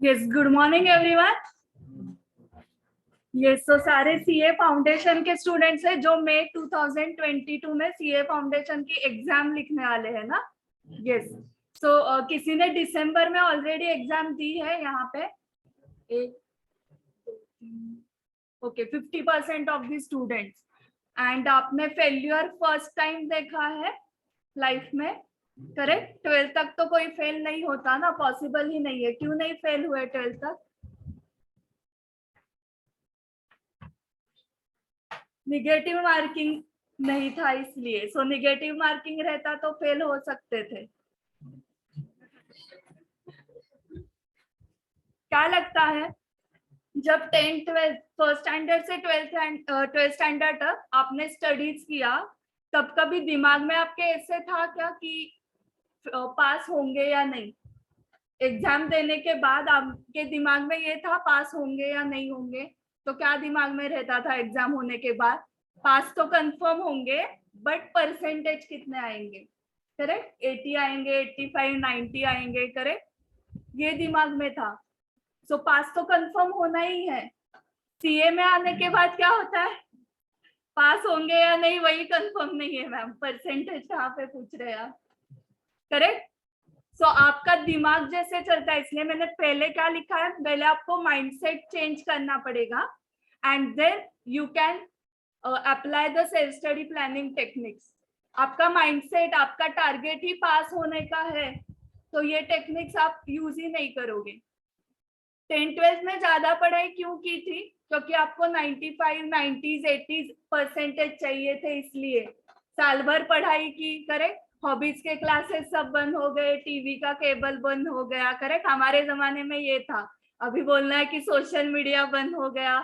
Yes, good morning everyone. Yes, तो सारे CA foundation के स्टूडेंट्स हैं जो मई 2022 में सीए फाउंडेशन की एग्जाम लिखने वाले हैं ना। यस, सो किसी ने दिसंबर में ऑलरेडी एग्जाम दी है यहाँ पे? एक, okay, 50% of the students. And आपने फेल्यूर फर्स्ट टाइम देखा है लाइफ में, करेक्ट? 12th तक तो कोई फेल नहीं होता ना, पॉसिबल ही नहीं है। क्यों नहीं फेल हुए 12th तक? निगेटिव मार्किंग नहीं था इसलिए। सो निगेटिव मार्किंग रहता तो फेल हो सकते थे। क्या लगता है, जब 10th 12th फर्स्ट स्टैंडर्ड से 12th स्टैंडर्ड तक आपने स्टडीज किया, तब कभी दिमाग में आपके ऐसे था क्या कि पास होंगे या नहीं? एग्जाम देने के बाद आपके दिमाग में ये था पास होंगे या नहीं होंगे? तो क्या दिमाग में रहता था एग्जाम होने के बाद? पास तो कंफर्म होंगे, बट परसेंटेज कितने आएंगे? करेक्ट, 80 आएंगे, 85, 90 आएंगे, करेक्ट? ये दिमाग में था। सो पास तो कंफर्म होना ही है। सीए में आने के बाद क्या होता है? पास होंगे या नहीं वही कंफर्म नहीं है मैम, परसेंटेज कहाँ पे पूछ रहे हैं आप? करेक्ट। सो आपका दिमाग जैसे चलता है, इसलिए मैंने पहले क्या लिखा है, पहले आपको माइंडसेट चेंज करना पड़ेगा and then you can apply the self study planning techniques. आपका माइंडसेट, आपका टारगेट ही पास होने का है, तो ये टेक्निक्स आप यूज ही नहीं करोगे। 10th 12th में ज्यादा पढ़ाई क्यों की थी? क्योंकि आपको 95, 90s, 80s परसेंटेज चाहिए थे, इसलिए साल भर पढ़ाई की। करेक्ट, हॉबीज के क्लासेस सब बंद हो गए, टीवी का केबल बंद हो गया। करेक्ट, हमारे जमाने में ये था। अभी बोलना है कि सोशल मीडिया बंद हो गया।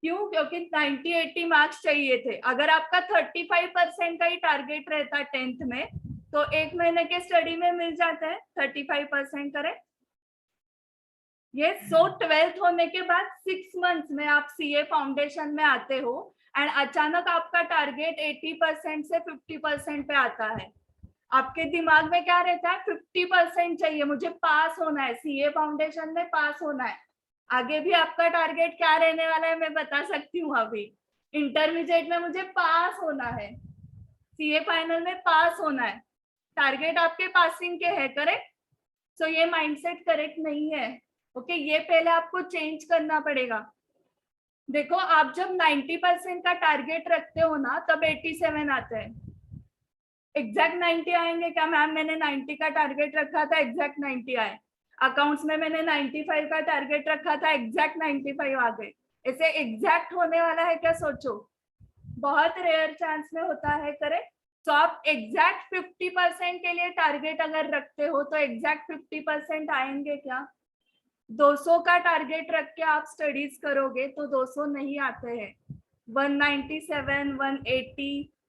क्यों? क्योंकि 90-80 मार्क्स चाहिए थे। अगर आपका 35% का ही टारगेट रहता 10th में, तो एक महीने के स्टडी में मिल जाता है 35%। करेक्ट। ये सो 12th होने के बाद 6 मंथ्स में आप सीए फाउंडेशन में आते हो एंड अचानक आपका टारगेट 80% से 50% पे आता है। आपके दिमाग में क्या रहता है? 50% चाहिए, मुझे पास होना है, सीए फाउंडेशन में पास होना है। आगे भी आपका टारगेट क्या रहने वाला है मैं बता सकती हूँ अभी। इंटरमीडिएट में मुझे पास होना है, सीए फाइनल में पास होना है। टारगेट आपके पासिंग के है, करेक्ट? सो ये माइंडसेट करेक्ट नहीं है। ओके, ये पहले आपको चेंज करना पड़ेगा। देखो, आप जब 90% का टारगेट रखते हो ना, तब 87 आते हैं। एग्जैक्ट 90 आएंगे क्या? मैम मैंने 90 का टारगेट रखा था, एग्जैक्ट 90 आए। अकाउंट्स में मैंने 95 का टारगेट रखा था, एग्जैक्ट 95 आ गए। ऐसे एग्जैक्ट होने वाला है क्या? सोचो, बहुत रेयर चांस में होता है। करेक्ट। तो आप एग्जैक्ट 50% के लिए टारगेट अगर रखते हो, तो एग्जैक्ट 50% आएंगे क्या? 200 का टारगेट रख के आप स्टडीज करोगे तो 200 नहीं आते हैं। 197, 180,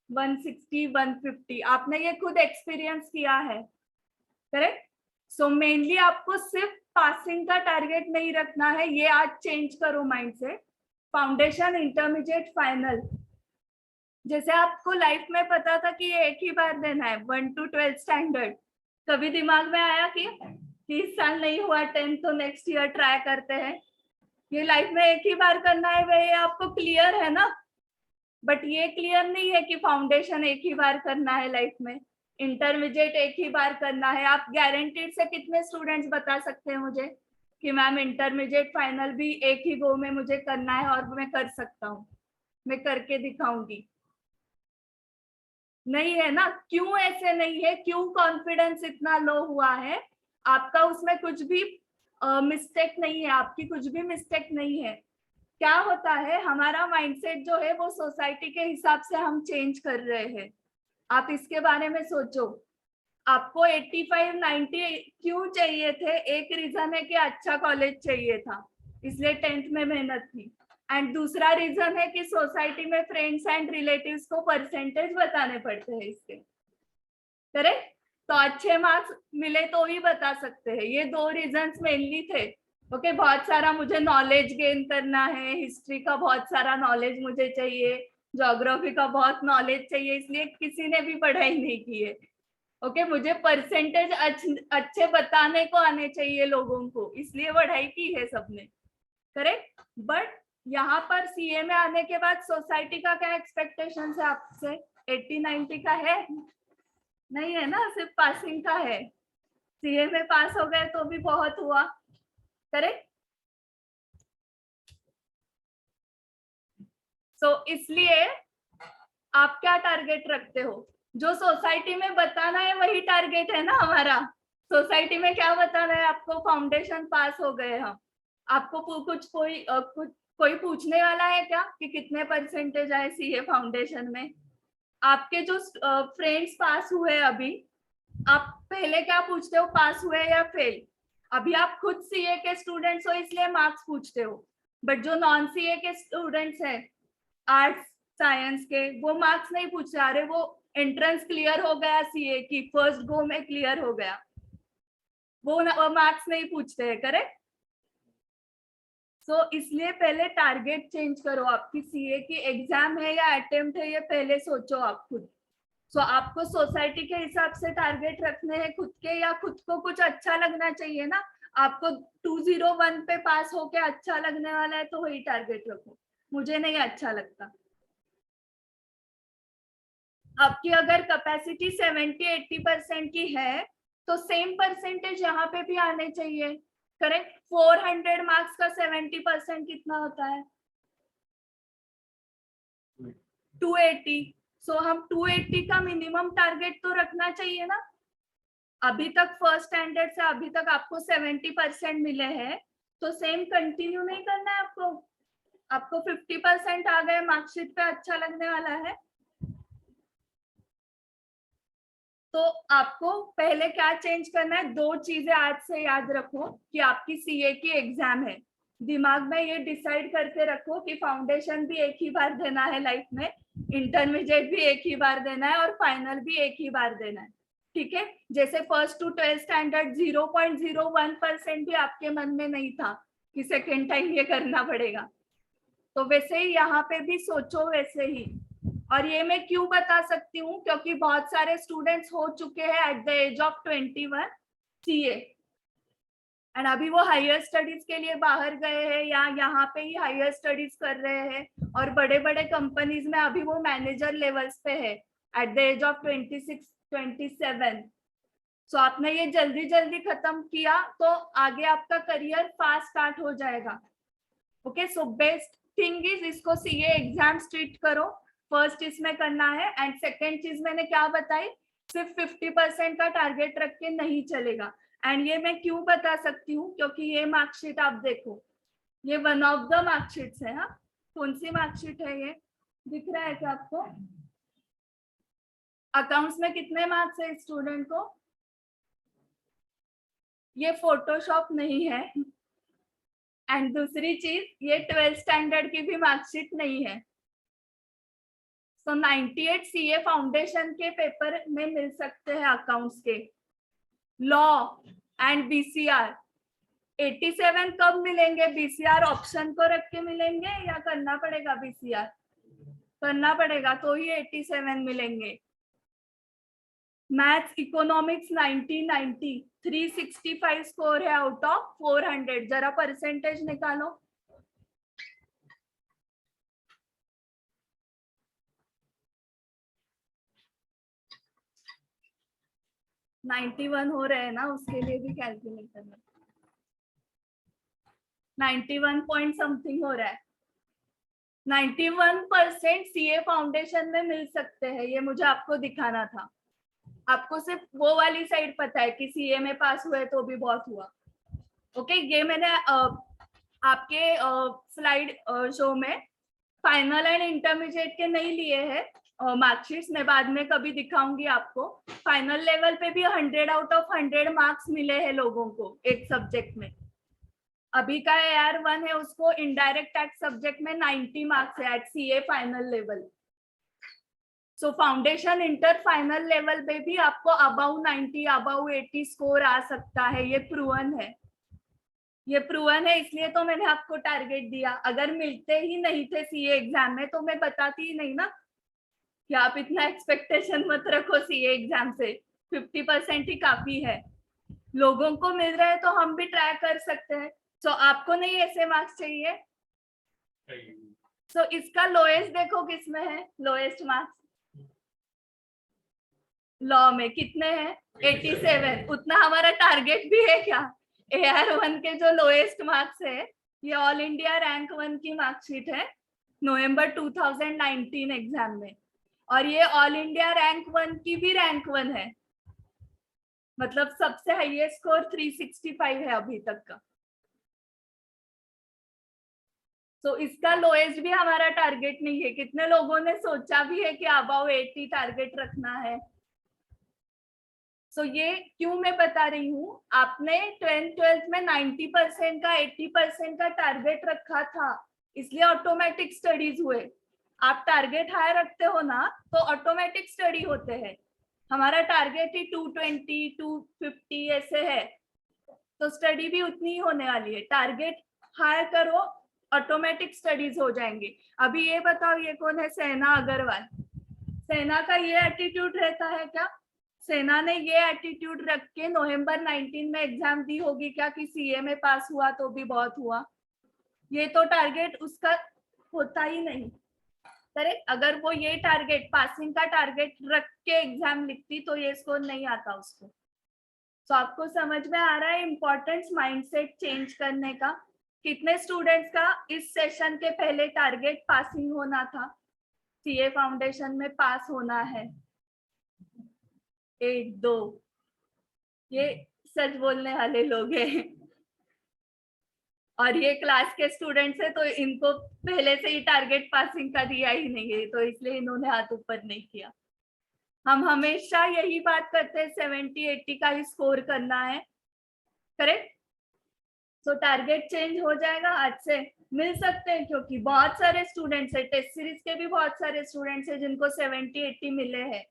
160, 150, आपने ये खुद एक्सपीरियंस किया है। करेक्ट। सो मेनली आपको सिर्फ पासिंग का टारगेट नहीं रखना है, ये आज चेंज करो माइंड से। फाउंडेशन, इंटरमीडिएट, फाइनल, जैसे आपको लाइफ में पता था कि ये एक ही बार देना है 1 to 12 स्टैंडर्ड, कभी दिमाग में आया कि इस साल नहीं हुआ 10 तो नेक्स्ट ईयर ट्राई करते हैं? ये लाइफ में एक ही बार करना है, वह आपको क्लियर है ना? बट ये क्लियर नहीं है कि फाउंडेशन एक ही बार करना है लाइफ में, इंटरमीडिएट एक ही बार करना है। आप गारंटीड से कितने स्टूडेंट्स बता सकते हैं मुझे कि मैम इंटरमीडिएट फाइनल भी एक ही गो में मुझे करना है और मैं कर सकता हूँ, मैं करके दिखाऊंगी? नहीं है ना। क्यों ऐसे नहीं है? क्यों कॉन्फिडेंस इतना लो हुआ है आपका? उसमें कुछ भी मिस्टेक नहीं है, आपकी कुछ भी मिस्टेक नहीं है। क्या होता है, हमारा माइंडसेट जो है वो सोसाइटी के हिसाब से हम चेंज कर रहे हैं। आप इसके बारे में सोचो। आपको 85, 90 क्यों चाहिए थे? एक रीजन है कि अच्छा कॉलेज चाहिए था, इसलिए 10th में मेहनत की। एंड दूसरा रीजन है कि सोसाइटी में फ्रेंड्स एंड रिलेटिव्स को परसेंटेज बताने पड़ते हैं इसके। करेक्ट। तो अच्छे मार्क्स मिले तो ही बता सकते हैं। ये दो रीजंस मेनली थे। ओके, बहुत सारा मुझे नॉलेज गेन करना है, हिस्ट्री का बहुत सारा नॉलेज मुझे चाहिए, ज्योग्राफी का बहुत नॉलेज चाहिए, इसलिए किसी ने भी पढ़ाई नहीं की है। ओके मुझे परसेंटेज अच्छे बताने को आने चाहिए लोगों को, इसलिए पढ़ाई की है सबने, करेक्ट। बट यहाँ पर सीए में आने के बाद सोसाइटी का क्या एक्सपेक्टेशन है आपसे? 80-90 का है? नहीं है ना, सिर्फ पासिंग का है। सीए में पास हो गए तो भी बहुत हुआ, करेक्ट। सो इसलिए आप क्या टारगेट रखते हो? जो सोसाइटी में बताना है वही टारगेट है ना हमारा। सोसाइटी में क्या बताना है आपको? फाउंडेशन पास हो गए हम। आपको कुछ कोई पूछने वाला है क्या कि कितने परसेंटेज आए सीए फाउंडेशन में? आपके जो फ्रेंड्स पास हुए अभी, आप पहले क्या पूछते हो? पास हुए या फेल? अभी आप खुद सीए के स्टूडेंट्स हो इसलिए मार्क्स पूछते हो, बट जो नॉन सीए के स्टूडेंट्स हैं, आर्ट्स साइंस के, वो मार्क्स नहीं पूछते। अरे वो एंट्रेंस क्लियर हो गया सीए की, फर्स्ट गो में क्लियर हो गया, वो मार्क्स नहीं पूछते हैं, करेक्ट। सो इसलिए पहले टारगेट चेंज करो। आपकी सीए की एग्जाम है या अटेम्प्ट है, ये पहले सोचो आप खुद। सो आपको सोसाइटी के हिसाब से टारगेट रखने हैं खुद के, या खुद को कुछ अच्छा लगना चाहिए ना। आपको 201 पे पास होके अच्छा लगने वाला है तो वही टारगेट रखो। मुझे नहीं अच्छा लगता। आपकी अगर कैपेसिटी 70-80% की है तो सेम परसेंटेज यहाँ पे भी आने चाहिए, करेक्ट। 400 मार्क्स का 70% कितना होता है? 280। सो हम 280 का मिनिमम टारगेट तो रखना चाहिए ना। अभी तक फर्स्ट स्टैंडर्ड से अभी तक आपको 70% मिले हैं, तो सेम कंटिन्यू नहीं करना है आपको। आपको 50% आ गए मार्कशीट पे, अच्छा लगने वाला है तो आपको पहले क्या चेंज करना है? 2 चीजें आज से याद रखो कि आपकी सीए की एग्जाम है। दिमाग में ये डिसाइड करके रखो कि फाउंडेशन भी एक ही बार देना है लाइफ में, इंटरमीडिएट भी एक ही बार देना है और फाइनल भी एक ही बार देना है, ठीक है। जैसे फर्स्ट टू 12th स्टैंडर्ड 0.01% भी आपके मन में नहीं था कि सेकेंड टाइम ये करना पड़ेगा, तो वैसे ही यहाँ पे भी सोचो वैसे ही। और ये मैं क्यों बता सकती हूँ? क्योंकि बहुत सारे स्टूडेंट्स हो चुके हैं at the age of 21 CA, and अभी वो हायर स्टडीज के लिए बाहर गए हैं या यहाँ पे ही हायर स्टडीज कर रहे हैं, और बड़े बड़े कंपनीज में अभी वो मैनेजर लेवल्स पे है एट द एज ऑफ 26-27। सो आपने ये जल्दी जल्दी खत्म किया तो आगे आपका करियर फास्ट स्टार्ट हो जाएगा। Okay, so best thing is इसको सीए एग्जाम स्ट्रीट करो, फर्स्ट इसमें करना है। एंड सेकेंड चीज मैंने क्या बताई, सिर्फ 50% का टारगेट रख के नहीं चलेगा। एंड ये मैं क्यों बता सकती हूँ, क्योंकि ये मार्कशीट आप देखो, ये वन ऑफ द मार्कशीट्स है। हाँ, कौन सी मार्कशीट है ये? दिख रहा है क्या आपको? अकाउंट्स में कितने मार्क्स है स्टूडेंट को? ये फोटोशॉप नहीं है। एंड दूसरी चीज, ये 12th स्टैंडर्ड की भी मार्कशीट नहीं है। तो 98 सीए फाउंडेशन के पेपर में मिल सकते हैं अकाउंट्स के, लॉ एंड बीसीआर। 87 कब मिलेंगे? बीसीआर ऑप्शन को रख के मिलेंगे या करना पड़ेगा? बीसीआर करना पड़ेगा तो ही 87 मिलेंगे। मैथ्स इकोनॉमिक्स 90 365 स्कोर है आउट ऑफ 400। जरा परसेंटेज निकालो। 91 हो रहे हैं ना, उसके लिए भी कैलकुलेट करना। 91 पॉइंट समथिंग हो रहा है। 91% सीए फाउंडेशन में मिल सकते हैं, ये मुझे आपको दिखाना था। आपको सिर्फ वो वाली साइड पता है कि सीए में पास हुए तो भी बहुत हुआ। ओके, ये मैंने आपके स्लाइड शो में फाइनल एंड इंटरमीडिएट के नहीं लिए हैं मार्कशीट्स, मैं बाद में कभी दिखाऊंगी आपको। फाइनल लेवल पे भी 100 आउट ऑफ 100 मार्क्स मिले हैं लोगों को एक सब्जेक्ट में। अभी का AR1 है, उसको इनडायरेक्ट टैक्स सब्जेक्ट में 90 मार्क्स है एट सीए फाइनल लेवल। सो फाउंडेशन इंटर फाइनल लेवल पे भी आपको अबाउ 90 अबाउ 80 स्कोर आ सकता है, ये प्रूवन है। ये प्रूवन है, इसलिए तो मैंने आपको टारगेट दिया। अगर मिलते ही नहीं थे सीए एग्जाम में तो मैं बताती ही नहीं ना कि आप इतना एक्सपेक्टेशन मत रखो सीए एग्जाम से, 50% ही काफी है, लोगों को मिल रहा है तो हम भी ट्राई कर सकते हैं। सो आपको नहीं ऐसे मार्क्स चाहिए? सो इसका लोएस्ट देखो किसमें है, लोएस्ट मार्क्स लॉ में कितने हैं, 87। उतना हमारा टारगेट भी है क्या? AR1 के जो लोएस्ट मार्क्स है, ये ऑल इंडिया रैंक 1 की मार्कशीट है नवंबर 2019 एग्जाम में, और ये ऑल इंडिया रैंक 1 की भी रैंक 1 है, मतलब सबसे हाईएस्ट स्कोर 365 है अभी तक का। तो इसका लोएस्ट भी हमारा टारगेट नहीं है। कितने लोगों ने सोचा भी है कि अबाव 80 टारगेट रखना है? सो ये क्यों मैं बता रही हूँ, आपने 12th में 90% का 80% का टारगेट रखा था, इसलिए ऑटोमेटिक स्टडीज हुए। आप टारगेट हाई रखते हो ना तो ऑटोमेटिक स्टडी होते हैं। हमारा टारगेट ही 220 250 ऐसे है, तो स्टडी भी उतनी ही होने वाली है। टारगेट हाई करो, ऑटोमेटिक स्टडीज हो जाएंगे। अभी ये बताओ, ये कौन है? सेना अग्रवाल। सेना का ये एटीट्यूड रहता है क्या? सेना ने ये एटीट्यूड रख के नवंबर 19 में एग्जाम दी होगी क्या कि सीए में पास हुआ तो भी बहुत हुआ? ये तो टारगेट उसका होता ही नहीं। करेक्ट? अगर वो ये टारगेट, पासिंग का टारगेट रख के एग्जाम लिखती तो ये स्कोर नहीं आता उसको। तो आपको समझ में आ रहा है इम्पोर्टेंस माइंडसेट चेंज करने का? कितने स्टूडेंट्स का इस सेशन के पहले टारगेट पासिंग होना था, सीए फाउंडेशन में पास होना है? 1 2, ये सच बोलने वाले लोग हैं, और ये क्लास के स्टूडेंट्स है तो इनको पहले से ही टारगेट पासिंग का दिया ही नहीं है, तो इसलिए इन्होंने हाथ ऊपर नहीं किया। हम हमेशा यही बात करते हैं, 70-80 का ही स्कोर करना है। करेक्ट? तो टारगेट चेंज हो जाएगा, आज से मिल सकते हैं, क्योंकि बहुत सारे स्टूडेंट्स है, टेस्ट सीरीज के भी बहुत सारे स्टूडेंट्स है जिनको 70-80 मिले हैं।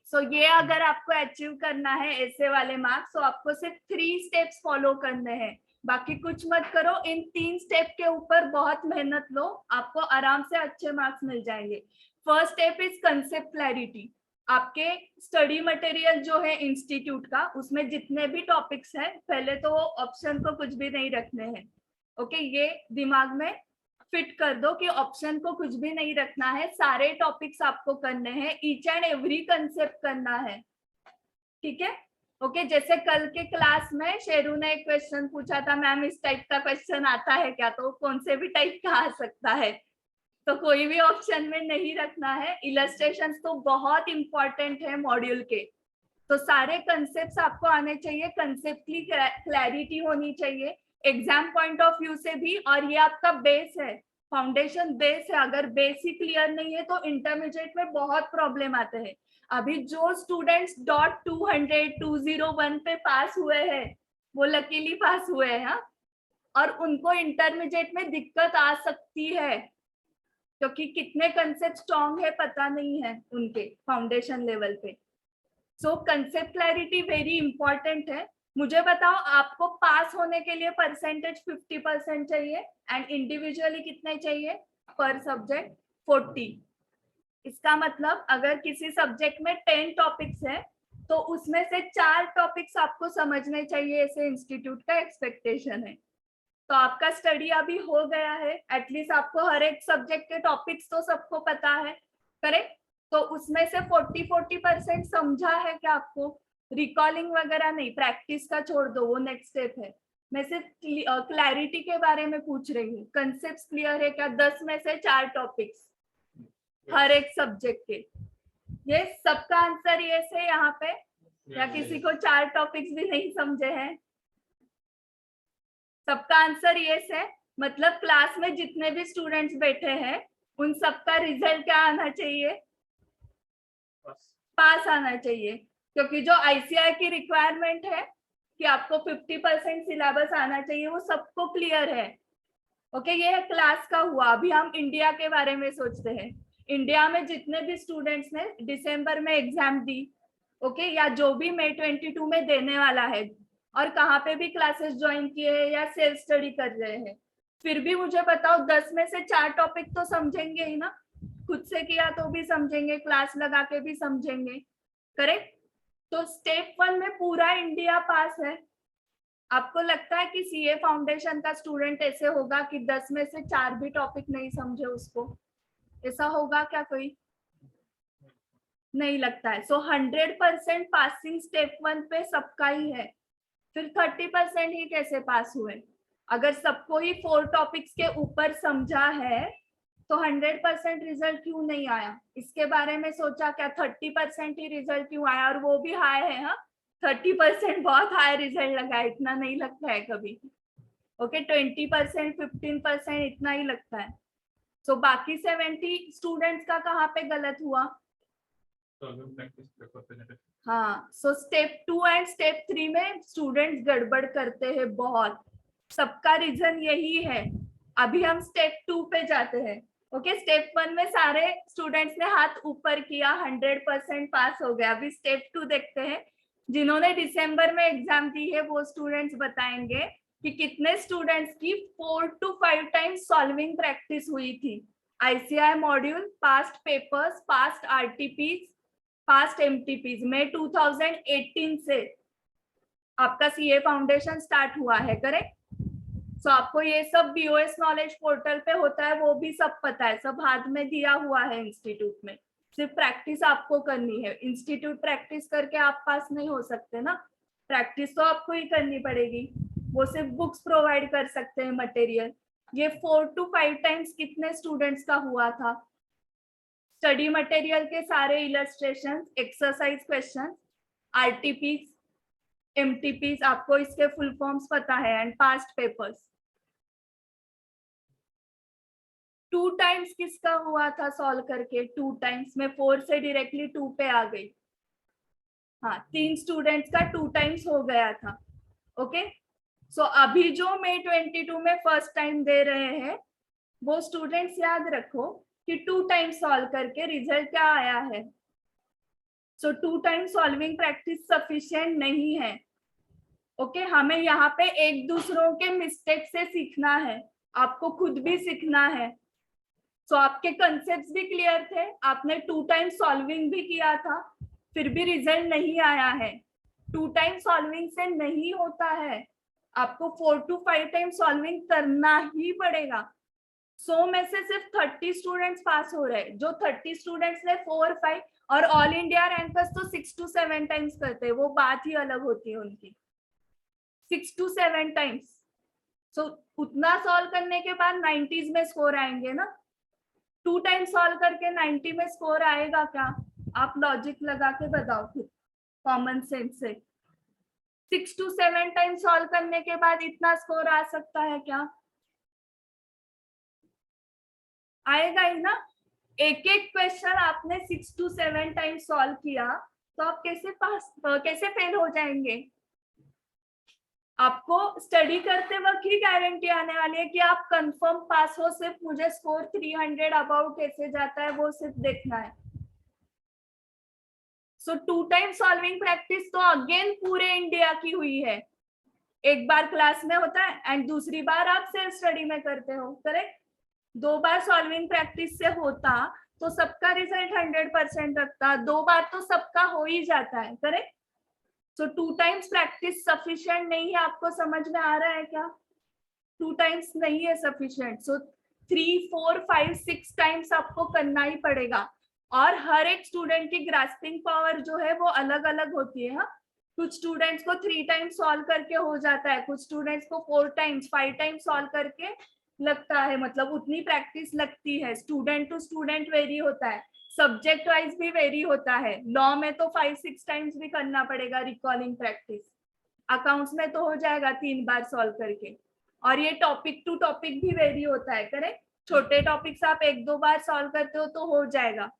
सो ये अगर आपको अचीव करना है ऐसे वाले मार्क्स, तो आपको सिर्फ 3 स्टेप्स फॉलो करने हैं, बाकी कुछ मत करो। इन 3 स्टेप के ऊपर बहुत मेहनत लो, आपको आराम से अच्छे मार्क्स मिल जाएंगे। First step is concept clarity. आपके स्टडी मटेरियल जो है इंस्टीट्यूट का, उसमें जितने भी टॉपिक्स हैं, पहले तो ऑप्शन को कुछ भी नहीं रखने हैं। ओके, ये दिमाग में फिट कर दो कि ऑप्शन को कुछ भी नहीं रखना है, सारे टॉपिक्स आपको करने हैं, ईच एंड एवरी कंसेप्ट करना है। ठीक है? ओके, जैसे कल के क्लास में शेरू ने एक क्वेश्चन पूछा था, मैम इस टाइप का क्वेश्चन आता है क्या? तो कौन से भी टाइप का आ सकता है, तो कोई भी ऑप्शन में नहीं रखना है। इलस्ट्रेशंस तो बहुत इंपॉर्टेंट है मॉड्यूल के, तो सारे कंसेप्ट्स आपको आने चाहिए, कंसेप्ट की क्लैरिटी होनी चाहिए एग्जाम पॉइंट ऑफ व्यू से भी। और ये आपका बेस है, फाउंडेशन बेस है। अगर बेस ही क्लियर नहीं है तो इंटरमीडिएट में बहुत प्रॉब्लम आते हैं। अभी जो स्टूडेंट्स .200 201 पे पास हुए हैं वो लकीली पास हुए हैं, हाँ? और उनको इंटरमीडिएट में दिक्कत आ सकती है, क्योंकि कितने कंसेप्ट स्ट्रॉन्ग है पता नहीं है उनके फाउंडेशन लेवल पे। सो कंसेप्ट क्लैरिटी वेरी इंपॉर्टेंट है। मुझे बताओ, आपको पास होने के लिए परसेंटेज 50% चाहिए, एंड इंडिविजुअली कितने चाहिए पर सब्जेक्ट? 40। इसका मतलब अगर किसी सब्जेक्ट में 10 टॉपिक्स है तो उसमें से 4 टॉपिक्स आपको समझने चाहिए, ऐसे इंस्टीट्यूट का एक्सपेक्टेशन है। तो आपका स्टडी अभी हो गया है, एटलीस्ट आपको हर एक सब्जेक्ट के टॉपिक्स तो सबको पता है। करेक्ट? तो उसमें से 40% समझा है क्या आपको? रिकॉलिंग वगैरह नहीं, प्रैक्टिस का छोड़ दो, वो नेक्स्ट स्टेप है। मैं सिर्फ क्लैरिटी के बारे में पूछ रही हूँ, कंसेप्ट क्लियर है क्या? 10 में से 4 टॉपिक्स हर एक सब्जेक्ट के। ये सबका आंसर ये है यहाँ पे, या किसी को 4 टॉपिक्स भी नहीं समझे हैं? सबका आंसर यस है। मतलब क्लास में जितने भी स्टूडेंट्स बैठे हैं उन सबका रिजल्ट क्या आना चाहिए? पास आना चाहिए, क्योंकि जो आईसीआई की रिक्वायरमेंट है कि आपको 50% सिलेबस आना चाहिए, वो सबको क्लियर है। ओके, ये है क्लास का हुआ। अभी हम इंडिया के बारे में सोचते हैं। इंडिया में जितने भी स्टूडेंट्स ने दिसंबर में एग्जाम दी, ओके, या जो भी मई 22 में देने वाला है, और कहाँ पे भी क्लासेस ज्वाइन किए हैं या सेल्फ स्टडी कर रहे हैं, फिर भी मुझे बताओ 10 में से 4 टॉपिक तो समझेंगे ही ना। खुद से किया तो भी समझेंगे, क्लास लगा के भी समझेंगे, करेक्ट। तो स्टेप 1 में पूरा इंडिया पास है। आपको लगता है कि सीए फाउंडेशन का स्टूडेंट ऐसे होगा कि 10 में से 4 भी टॉपिक नहीं समझे उसको? ऐसा होगा क्या कोई? नहीं लगता है। सो 100% पासिंग स्टेप 1 पे सबका ही है। फिर 30% ही कैसे पास हुए? अगर सबको ही 4 टॉपिक्स के ऊपर समझा है तो 100% रिजल्ट क्यों नहीं आया? इसके बारे में सोचा क्या? 30% ही रिजल्ट क्यों आया? और वो भी हाई है। हाँ, 30% बहुत हाई रिजल्ट लगा है, इतना नहीं लगता है कभी। ओके, 20%, 15% इतना ही लगता है। सो बाकी 70 स्टूडेंट्स का कहाँ पे गलत हुआ? हाँ, सो स्टेप 2 एंड स्टेप 3 में स्टूडेंट्स गड़बड़ करते हैं बहुत। सबका रीजन यही है। अभी हम स्टेप 2 पे जाते हैं। ओके, स्टेप 1 में सारे स्टूडेंट्स ने हाथ ऊपर किया, 100% पास हो गया। अभी स्टेप 2 देखते हैं। जिन्होंने दिसंबर में एग्जाम दी है वो स्टूडेंट्स बताएंगे कि कितने स्टूडेंट्स की 4 to 5 टाइम्स सॉल्विंग प्रैक्टिस हुई थी। ICI module, past papers, past RTPs, past MTPs में 2018 से आपका सीए फाउंडेशन स्टार्ट हुआ है, करेक्ट। सो आपको ये सब बीओएस नॉलेज पोर्टल पे होता है, वो भी सब पता है, सब हाथ में दिया हुआ है इंस्टीट्यूट में। सिर्फ प्रैक्टिस आपको करनी है। इंस्टीट्यूट प्रैक्टिस करके आप पास नहीं हो सकते ना, प्रैक्टिस तो आपको ही करनी पड़ेगी। वो सिर्फ बुक्स प्रोवाइड कर सकते हैं, मटेरियल। ये 4 to 5 टाइम्स कितने स्टूडेंट्स का हुआ था? स्टडी मटेरियल के सारे इलस्ट्रेशन, एक्सरसाइज क्वेश्चन, आरटीपीज, एमटीपीज, आपको इसके फुल फॉर्म्स पता है, एंड पास्ट पेपर्स। 2 टाइम्स किसका हुआ था सॉल्व करके? 2 टाइम्स में 4 से डायरेक्टली 2 पे आ गई। हाँ, 3 स्टूडेंट्स का 2 टाइम्स हो गया था। ओके, सो अभी जो May 22 में फर्स्ट टाइम दे रहे हैं वो स्टूडेंट्स याद रखो कि 2 टाइम्स सॉल्व करके रिजल्ट क्या आया है। सो 2 टाइम्स सॉल्विंग प्रैक्टिस सफिशिएंट नहीं है। ओके, हमें यहाँ पे एक दूसरों के मिस्टेक से सीखना है, आपको खुद भी सीखना है। सो आपके कंसेप्ट्स भी क्लियर थे, आपने 2 टाइम्स सॉल्विंग भी किया था, फिर भी रिजल्ट नहीं आया है। 2 टाइम्स सॉल्विंग से नहीं होता है, आपको 4 to 5 टाइम्स सॉल्विंग करना ही पड़ेगा। 100 में से सिर्फ 30 स्टूडेंट्स पास हो रहे हैं। जो 30 स्टूडेंट्स ने 4, 5 और ऑल इंडिया रैंकर्स तो 6 to 7 टाइम्स करते हैं, वो बात ही अलग होती है उनकी। 6 to 7 टाइम्स। सो उतना सॉल्व करने के बाद 90s में स्कोर आएंगे ना। 2 टाइम्स सॉल्व करके 90 में स्कोर आएगा क्या? आप लॉजिक लगा के बताओ खुद, कॉमन सेंस से। 6 to 7 टाइम्स सॉल्व करने के बाद इतना स्कोर आ सकता है क्या? आएगा ही ना। एक एक क्वेश्चन आपने 6 to 7 टाइम्स सॉल्व किया तो आप कैसे फेल हो जाएंगे? आपको स्टडी करते वक्त ही गारंटी आने वाली है कि आप कंफर्म पास हो। सिर्फ मुझे स्कोर 300 अबाउट कैसे जाता है वो सिर्फ देखना है। सो 2 टाइम सॉल्विंग प्रैक्टिस तो अगेन पूरे इंडिया की हुई है। एक बार क्लास में होता है एंड दूसरी बार आप सेल्फ स्टडी में करते हो, करेक्ट। 2 बार सॉल्विंग प्रैक्टिस से होता तो सबका रिजल्ट 100% रखता, 2 बार तो सबका हो ही जाता है, करेक्ट। सो 2 टाइम्स प्रैक्टिस सफिशिएंट नहीं है। आपको समझ में आ रहा है क्या? 2 टाइम्स नहीं है सफिशिएंट। सो 3, 4, 5, 6 टाइम्स आपको करना ही पड़ेगा। और हर एक स्टूडेंट की ग्रास्पिंग पावर जो है वो अलग अलग होती है। हाँ, कुछ स्टूडेंट्स को 3 टाइम्स सॉल्व करके हो जाता है, कुछ स्टूडेंट्स को 4 टाइम्स, 5 टाइम्स सॉल्व करके लगता है, मतलब उतनी प्रैक्टिस लगती है। स्टूडेंट टू स्टूडेंट वेरी होता है, सब्जेक्ट वाइज भी वेरी होता है। लॉ में तो 5-6 टाइम्स भी करना पड़ेगा रिकॉलिंग प्रैक्टिस, अकाउंट्स में तो हो जाएगा 3 बार सॉल्व करके। और ये टॉपिक टू टॉपिक भी वेरी होता है, करेक्ट। छोटे टॉपिक्स आप 1-2 बार सॉल्व करते हो तो हो जाएगा।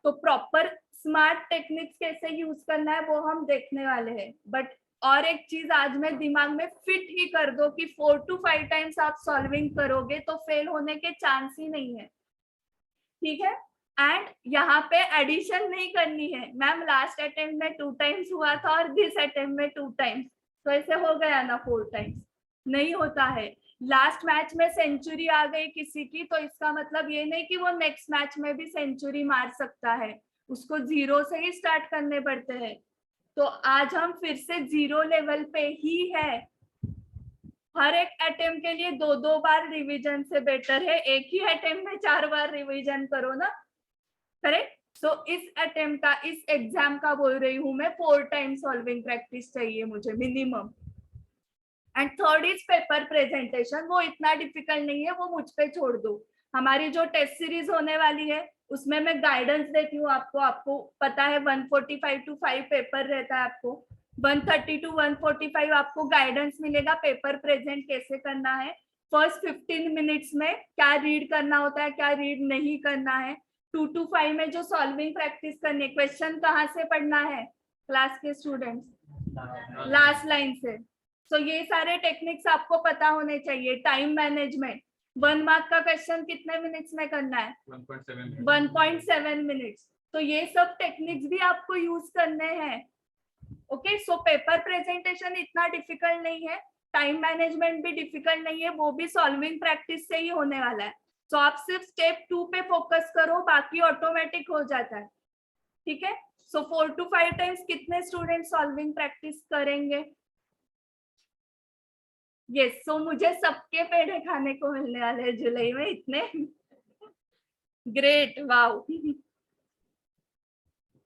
तो प्रॉपर स्मार्ट टेक्निक्स कैसे यूज करना है वो हम देखने वाले हैं। बट और एक चीज आज मैं दिमाग में फिट ही कर दो कि 4 to 5 टाइम्स आप सॉल्विंग करोगे तो फेल होने के चांस ही नहीं है, ठीक है। एंड यहाँ पे एडिशन नहीं करनी है। मैम लास्ट अटेम्प्ट में 2 टाइम्स हुआ था और दिस अटेम्प्ट में 2 टाइम्स, तो ऐसे हो गया ना 4 टाइम्स, नहीं होता है। लास्ट मैच में सेंचुरी आ गई किसी की, तो इसका मतलब ये नहीं कि वो नेक्स्ट मैच में भी सेंचुरी मार सकता है, उसको 0 से ही स्टार्ट करने पड़ते हैं। तो आज हम फिर से 0 लेवल पे ही है। हर एक अटेम्प्ट के लिए 2-2 बार रिवीजन से बेटर है एक ही अटेम्प्ट में 4 बार रिवीजन करो ना, करेक्ट। सो इस अटेम्प्ट का, इस एग्जाम का बोल रही हूँ मैं, 4 टाइम सॉल्विंग प्रैक्टिस चाहिए मुझे minimum. And third is paper presentation. वो इतना डिफिकल्ट नहीं है, वो मुझ पे छोड़ दो। हमारी जो टेस्ट सीरीज होने वाली है उसमें मैं गाइडेंस देती हूँ आपको। आपको पता है 145 to 5 पेपर रहता है, आपको 130 to 145 आपको गाइडेंस मिलेगा पेपर प्रेजेंट कैसे करना है। फर्स्ट 15 मिनट्स में क्या रीड करना होता है, क्या रीड नहीं करना है। 2 to 5 में जो सॉल्विंग प्रैक्टिस करनी है, क्वेश्चन कहाँ से पढ़ना है क्लास के स्टूडेंट्स, लास्ट लाइन से। तो ये सारे टेक्निक्स आपको पता होने चाहिए। टाइम मैनेजमेंट, 1 मार्क का क्वेश्चन कितने मिनट्स में करना है, 1.7 मिनट्स। तो ये सब टेक्निक्स भी आपको यूज करने हैं। ओके, सो पेपर प्रेजेंटेशन इतना डिफिकल्ट नहीं है, टाइम मैनेजमेंट भी डिफिकल्ट नहीं है, वो भी सॉल्विंग प्रैक्टिस से ही होने वाला है। तो आप सिर्फ स्टेप 2 पे फोकस करो, बाकी ऑटोमेटिक हो जाता है। ठीक है, सो 4 to 5 टाइम्स कितने स्टूडेंट सॉल्विंग प्रैक्टिस करेंगे? यस, सो मुझे सबके पेड़े खाने को मिलने वाले हैं जुलाई में इतने। Great, wow.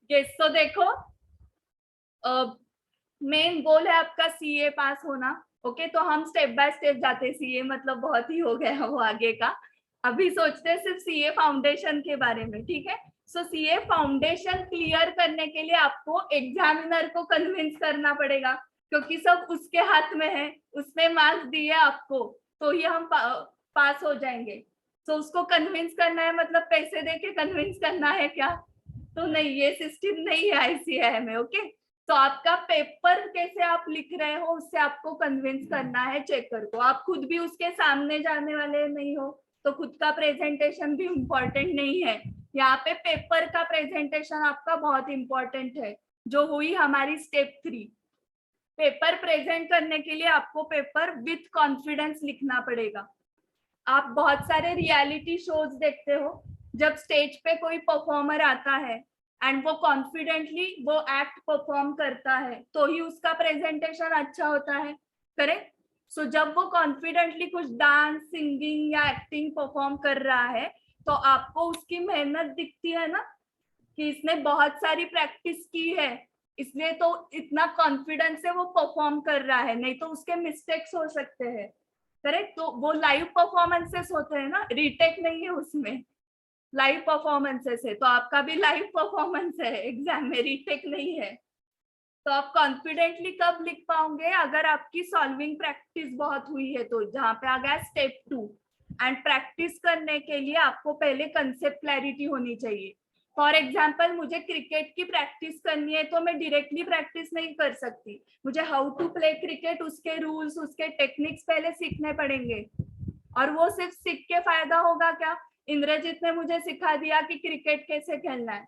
यस, सो देखो, मेन गोल है आपका सीए पास होना। ओके, तो हम स्टेप बाय स्टेप जाते हैं। सीए मतलब बहुत ही हो गया वो आगे का, अभी सोचते हैं सिर्फ सीए फाउंडेशन के बारे में। ठीक है, सो सीए फाउंडेशन क्लियर करने के लिए आपको एग्जामिनर को कन्विंस करना पड़ेगा, क्योंकि सब उसके हाथ में है, उसने मार्क्स दिए आपको, तो ही हम पास हो जाएंगे। तो उसको कन्विंस करना है, मतलब पैसे देके कन्विंस करना है क्या? तो नहीं, ये सिस्टम नहीं है आईसीएआई में। ओके, तो आपका पेपर कैसे आप लिख रहे हो उससे आपको कन्विंस करना है चेकर को। आप खुद भी उसके सामने जाने वाले नहीं हो, तो खुद का प्रेजेंटेशन भी इम्पोर्टेंट नहीं है। यहाँ पे पेपर का प्रेजेंटेशन आपका बहुत इम्पोर्टेंट है, जो हुई हमारी स्टेप 3। पेपर प्रेजेंट करने के लिए आपको पेपर विथ कॉन्फिडेंस लिखना पड़ेगा। आप बहुत सारे रियलिटी शोज देखते हो, जब स्टेज पे कोई परफॉर्मर आता है एंड वो कॉन्फिडेंटली वो एक्ट परफॉर्म करता है, तो ही उसका प्रेजेंटेशन अच्छा होता है, करेक्ट। सो जब वो कॉन्फिडेंटली कुछ डांस, सिंगिंग या एक्टिंग परफॉर्म कर रहा है, तो आपको उसकी मेहनत दिखती है ना, कि इसने बहुत सारी प्रैक्टिस की है, इसलिए तो इतना कॉन्फिडेंस से वो परफॉर्म कर रहा है, नहीं तो उसके मिस्टेक्स हो सकते हैं, करेक्ट। तो वो लाइव परफॉर्मेंसेस होते हैं ना, रीटेक नहीं है उसमें, लाइव परफॉर्मेंसेस है। तो आपका भी लाइव परफॉर्मेंस है एग्जाम में, रीटेक नहीं है। तो आप कॉन्फिडेंटली कब लिख पाओगे? अगर आपकी सॉल्विंग प्रैक्टिस बहुत हुई है। तो जहाँ पे आ गया स्टेप 2। एंड प्रैक्टिस करने के लिए आपको पहले कंसेप्ट क्लैरिटी होनी चाहिए। फॉर एग्जाम्पल, मुझे क्रिकेट की प्रैक्टिस करनी है, तो मैं डायरेक्टली प्रैक्टिस नहीं कर सकती, मुझे हाउ टू प्ले क्रिकेट, उसके रूल्स, उसके टेक्निक्स पहले सीखने पड़ेंगे। और वो सिर्फ सीख के फायदा होगा क्या? इंद्रजीत ने मुझे सिखा दिया कि क्रिकेट कैसे खेलना है,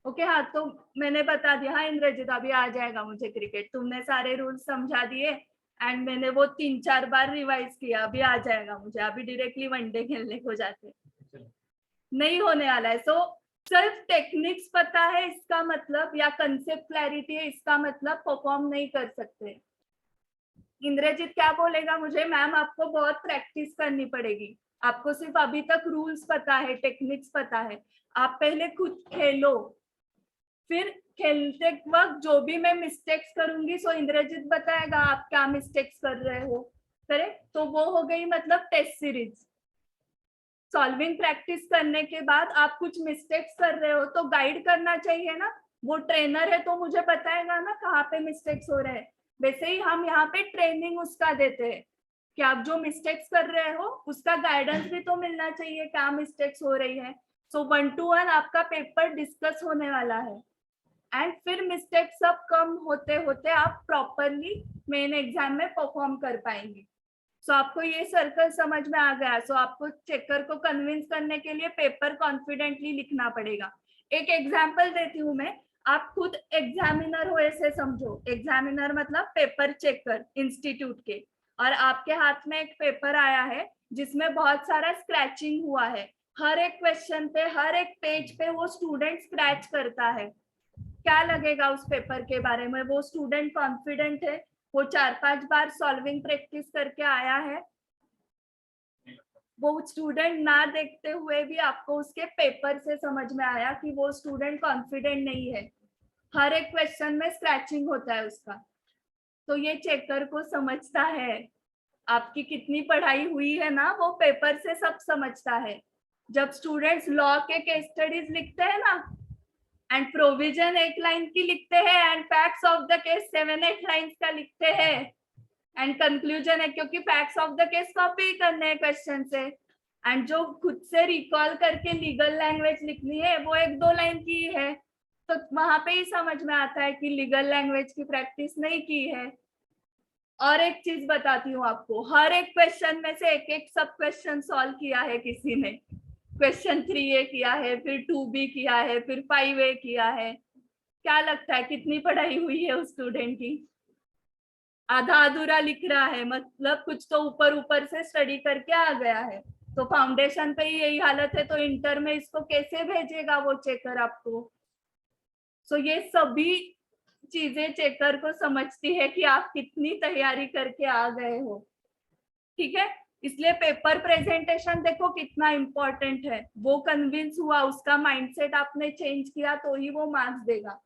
ओके, हाँ, तो मैंने बता दिया, हाँ इंद्रजीत अभी आ जाएगा मुझे क्रिकेट, तुमने सारे रूल्स समझा दिए एंड मैंने वो 3-4 बार रिवाइज किया, अभी आ जाएगा मुझे, अभी डायरेक्टली वनडे खेलने को जाते नहीं होने वाला है। सो सिर्फ टेक्निक्स पता है इसका मतलब, या कंसेप्ट क्लैरिटी है इसका मतलब परफॉर्म नहीं कर सकते। इंद्रजीत क्या बोलेगा मुझे, मैम आपको बहुत प्रैक्टिस करनी पड़ेगी, आपको सिर्फ अभी तक रूल्स पता है, टेक्निक्स पता है, आप पहले खुद खेलो, फिर खेलते वक्त जो भी मैं मिस्टेक्स करूंगी, सो इंद्रजीत बताएगा आप क्या मिस्टेक्स कर रहे हो, करेक्ट। तो वो हो गई मतलब टेस्ट सीरीज। सॉल्विंग प्रैक्टिस करने के बाद आप कुछ मिस्टेक्स कर रहे हो तो गाइड करना चाहिए ना, वो ट्रेनर है तो मुझे बताएगा ना कहाँ पे मिस्टेक्स हो रहे हैं। वैसे ही हम यहाँ पे ट्रेनिंग उसका देते हैं कि आप जो मिस्टेक्स कर रहे हो उसका गाइडेंस भी तो मिलना चाहिए, क्या मिस्टेक्स हो रही है। सो 1 to 1 आपका पेपर डिस्कस होने वाला है एंड फिर मिस्टेक सब कम होते होते आप प्रॉपरली मेन एग्जाम में परफॉर्म कर पाएंगे। सो आपको ये सर्कल समझ में आ गया। सो आपको चेकर को कन्विंस करने के लिए पेपर कॉन्फिडेंटली लिखना पड़ेगा। एक एग्जाम्पल देती हूँ मैं, आप खुद एग्जामिनर हो ऐसे समझो, एग्जामिनर मतलब पेपर चेकर इंस्टीट्यूट के, और आपके हाथ में एक पेपर आया है जिसमें बहुत सारा स्क्रैचिंग हुआ है, हर एक क्वेश्चन पे, हर एक पेज पे वो स्टूडेंट स्क्रैच करता है, क्या लगेगा उस पेपर के बारे में? वो स्टूडेंट कॉन्फिडेंट है? वो 4-5 बार सॉल्विंग प्रैक्टिस करके आया है? वो स्टूडेंट ना देखते हुए भी आपको उसके पेपर से समझ में आया कि वो स्टूडेंट कॉन्फिडेंट नहीं है, हर एक क्वेश्चन में स्क्रैचिंग होता है उसका। तो ये चेकर को समझता है आपकी कितनी पढ़ाई हुई है ना, वो पेपर से सब समझता है। जब स्टूडेंट्स लॉ के केस स्टडीज लिखते हैं ना, एंड प्रोविजन 1 लाइन की लिखते हैं and facts of the case 7-8 lines का लिखते हैं, एंड कंक्लूजन है, क्योंकि facts of the case copy करने हैं क्वेश्चन से, एंड जो खुद से रिकॉल करके लीगल लैंग्वेज लिखनी है वो 1-2 लाइन की है, तो वहां पे ही समझ में आता है कि लीगल लैंग्वेज की प्रैक्टिस नहीं की है। और एक चीज बताती हूँ आपको, हर एक क्वेश्चन में से एक एक सब क्वेश्चन सॉल्व किया है किसी ने। क्वेश्चन 3A किया है, फिर 2B किया है, फिर 5A किया है। क्या लगता है कितनी पढ़ाई हुई है उस स्टूडेंट की? आधा अधूरा लिख रहा है, मतलब कुछ तो ऊपर ऊपर से स्टडी करके आ गया है। तो फाउंडेशन पे ही यही हालत है, तो इंटर में इसको कैसे भेजेगा वो चेकर आपको? सो ये सभी चीजें चेकर को समझती है कि आप कितनी तैयारी करके आ गए हो, ठीक है? इसलिए पेपर प्रेजेंटेशन देखो कितना इंपॉर्टेंट है। वो कन्विंस हुआ, उसका माइंडसेट आपने चेंज किया तो ही वो मार्क्स देगा।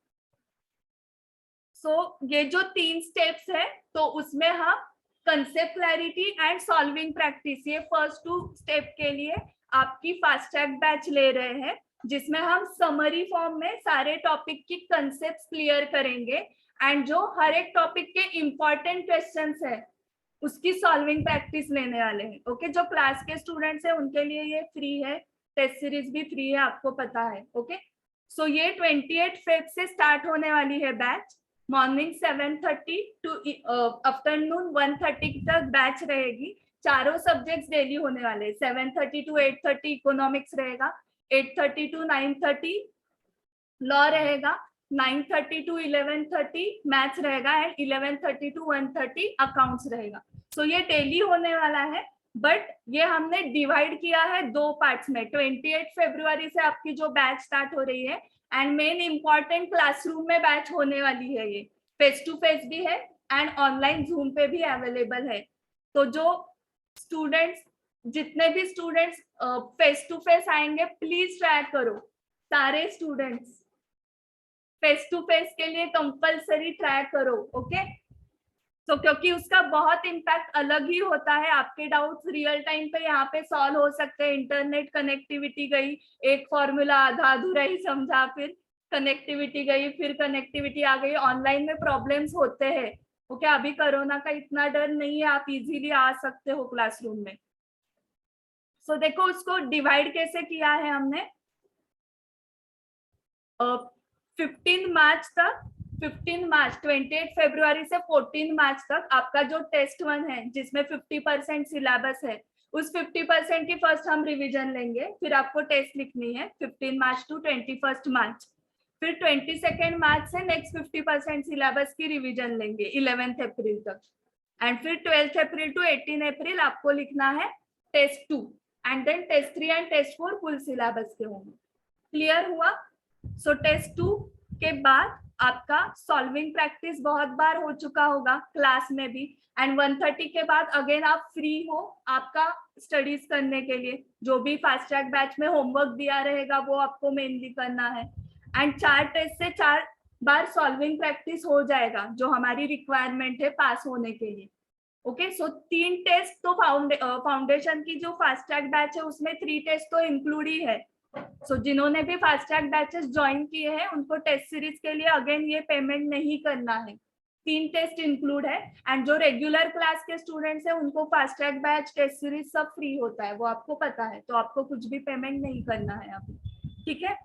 ये जो 3 स्टेप्स है, तो उसमें हम concept clarity and solving practice, ये फर्स्ट 2 स्टेप के लिए आपकी फास्ट ट्रैक बैच ले रहे हैं, जिसमें हम समरी फॉर्म में सारे टॉपिक की कंसेप्ट क्लियर करेंगे, एंड जो हर एक टॉपिक के इंपॉर्टेंट क्वेश्चंस है उसकी सॉल्विंग प्रैक्टिस लेने वाले हैं। ओके, जो क्लास के स्टूडेंट्स है उनके लिए ये फ्री है, टेस्ट सीरीज भी फ्री है, आपको पता है। ओके, सो ये 28 फेब से स्टार्ट होने वाली है बैच। मॉर्निंग 7:30 टू आफ्टरनून 1:30 तक बैच रहेगी। चारों सब्जेक्ट्स डेली होने वाले हैं। 7:30 to 8:30 इकोनॉमिक्स रहेगा, 8:30 to 9:30 लॉ रहेगा, 9:30 to 11:30 मैथ्स रहेगा, एंड 11:30 to 1:30 अकाउंट्स रहेगा। सो ये डेली होने वाला है, बट ये हमने डिवाइड किया है 2 पार्ट्स में। 28 फरवरी से आपकी जो बैच स्टार्ट हो रही है, एंड मेन इंपॉर्टेंट क्लासरूम में बैच होने वाली है। ये फेस टू फेस भी है एंड ऑनलाइन जूम पे भी अवेलेबल है। तो जो स्टूडेंट्स, जितने भी स्टूडेंट्स फेस टू फेस आएंगे, प्लीज ट्राई करो, सारे स्टूडेंट्स फेस टू फेस के लिए कंपलसरी ट्राई करो। ओके, तो क्योंकि उसका बहुत इम्पैक्ट अलग ही होता है। आपके डाउट्स रियल टाइम पे यहाँ पे सॉल्व हो सकते हैं। इंटरनेट कनेक्टिविटी गई, एक फॉर्मूला आधा अधूरा ही समझा, फिर कनेक्टिविटी गई, फिर कनेक्टिविटी आ गई, ऑनलाइन में प्रॉब्लम्स होते हैं। ओके, अभी कोरोना का इतना डर नहीं है, आप इजीली आ सकते हो क्लासरूम में। सो देखो उसको डिवाइड कैसे किया है हमने। 15 मार्च तक, 15 मार्च 28 फरवरी से 14 मार्च तक आपका जो टेस्ट 1 है, जिसमें 50% सिलेबस है, उस 50% की फर्स्ट हम रिवीजन लेंगे, फिर आपको टेस्ट लिखनी है 15 मार्च टू 21 मार्च। फिर 22 मार्च से नेक्स्ट 50% सिलेबस की रिवीजन लेंगे 11 अप्रैल तक, एंड फिर 12 अप्रैल टू 18 अप्रैल आपको लिखना है test 2, and then test 3 and test 4 full syllabus के होंगे। क्लियर हुआ? सो टेस्ट 2 के बाद आपका सॉल्विंग प्रैक्टिस बहुत बार हो चुका होगा क्लास में भी, एंड 1:30 के बाद अगेन आप फ्री हो आपका स्टडीज करने के लिए। जो भी फास्ट ट्रैक बैच में होमवर्क दिया रहेगा वो आपको मेनली करना है, एंड 4 टेस्ट से 4 बार सॉल्विंग प्रैक्टिस हो जाएगा, जो हमारी रिक्वायरमेंट है पास होने के लिए। ओके, सो 3 टेस्ट तो फाउंडेशन की जो फास्ट ट्रैक बैच है उसमें 3 टेस्ट तो इंक्लूड ही है। जिन्होंने भी फास्ट ट्रैक बैचेस ज्वाइन किए हैं उनको टेस्ट सीरीज के लिए अगेन ये पेमेंट नहीं करना है, 3 टेस्ट इंक्लूड है, एंड जो रेगुलर क्लास के स्टूडेंट्स हैं उनको fast track batch, test series सब फ्री होता है, वो आपको पता है, तो आपको कुछ भी पेमेंट नहीं करना है अभी, ठीक है?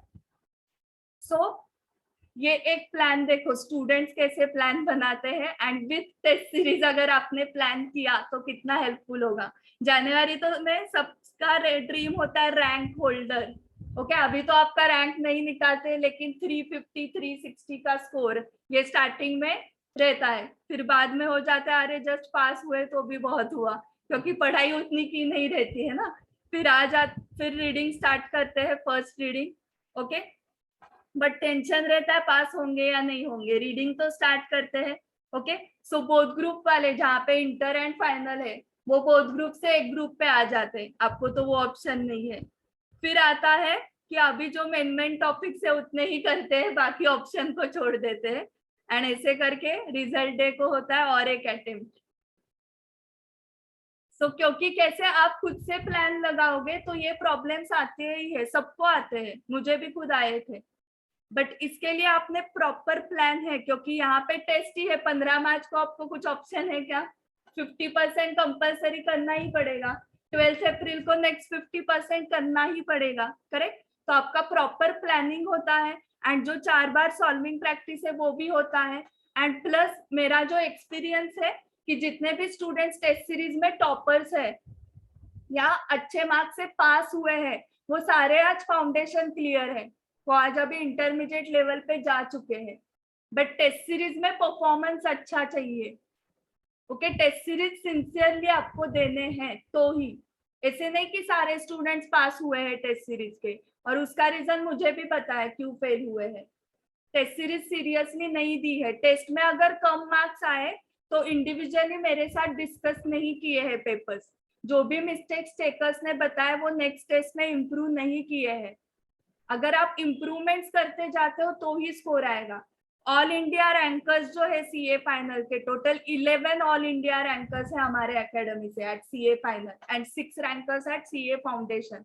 ये एक प्लान देखो स्टूडेंट्स कैसे प्लान बनाते हैं, एंड विथ टेस्ट सीरीज अगर आपने प्लान किया तो कितना हेल्पफुल होगा। जनवरी तो में सबका ड्रीम होता है रैंक होल्डर। ओके, अभी तो आपका रैंक नहीं निकालते, लेकिन 350 360 का स्कोर ये स्टार्टिंग में रहता है, फिर बाद में हो जाता है अरे जस्ट पास हुए तो भी बहुत हुआ, क्योंकि पढ़ाई उतनी की नहीं रहती है ना। फिर रीडिंग स्टार्ट करते हैं, first reading, okay. But tension रहता है पास होंगे या नहीं होंगे, रीडिंग तो स्टार्ट करते हैं, ओके। सो बोथ ग्रुप वाले जहाँ पे इंटर एंड फाइनल है, वो बोथ ग्रुप से एक ग्रुप पे आ जाते हैं, आपको तो वो ऑप्शन नहीं है। फिर आता है कि अभी जो मेन टॉपिक्स है उतने ही करते हैं, बाकी ऑप्शन को छोड़ देते हैं, एंड ऐसे करके रिजल्ट डे को होता है और एक अटेम्प्ट। सो क्योंकि कैसे आप खुद से प्लान लगाओगे तो ये प्रॉब्लम्स आते ही है, सबको आते हैं, मुझे भी खुद आए थे। बट इसके लिए आपने प्रॉपर प्लान है, क्योंकि यहाँ पे टेस्ट ही है, 15 मार्च को आपको कुछ ऑप्शन है क्या? 50% कंपल्सरी करना ही पड़ेगा, 12 अप्रैल को नेक्स्ट 50% करना ही पड़ेगा, करेक्ट। तो आपका प्रॉपर प्लानिंग होता है, एंड जो 4 बार सॉल्विंग प्रैक्टिस है वो भी होता है। एंड प्लस मेरा जो एक्सपीरियंस है कि जितने भी स्टूडेंट्स टेस्ट सीरीज में टॉपर्स है या अच्छे मार्क्स से पास हुए हैं, वो सारे आज फाउंडेशन क्लियर है, वो आज अभी इंटरमीडिएट लेवल पे जा चुके हैं। बट टेस्ट सीरीज में परफॉर्मेंस अच्छा चाहिए, ओके। टेस्ट सीरीज सिंसियरली आपको देने हैं तो ही, ऐसे नहीं कि सारे स्टूडेंट्स पास हुए हैं टेस्ट सीरीज के, और उसका रीजन मुझे भी पता है क्यों फेल हुए हैं। टेस्ट सीरीज सीरियसली नहीं दी है, टेस्ट में अगर कम मार्क्स आए तो इंडिविजुअली मेरे साथ डिस्कस नहीं किए हैं पेपर्स, जो भी मिस्टेक्स टेकर्स ने बताया वो नेक्स्ट टेस्ट में इम्प्रूव नहीं किए हैं। अगर आप इम्प्रूवमेंट्स करते जाते हो तो ही स्कोर आएगा। ऑल इंडिया रैंकर्स जो है सीए फाइनल के, टोटल 11 ऑल इंडिया रैंकर्स है हमारे एकेडमी से at CA final and 6 rankers at CA foundation.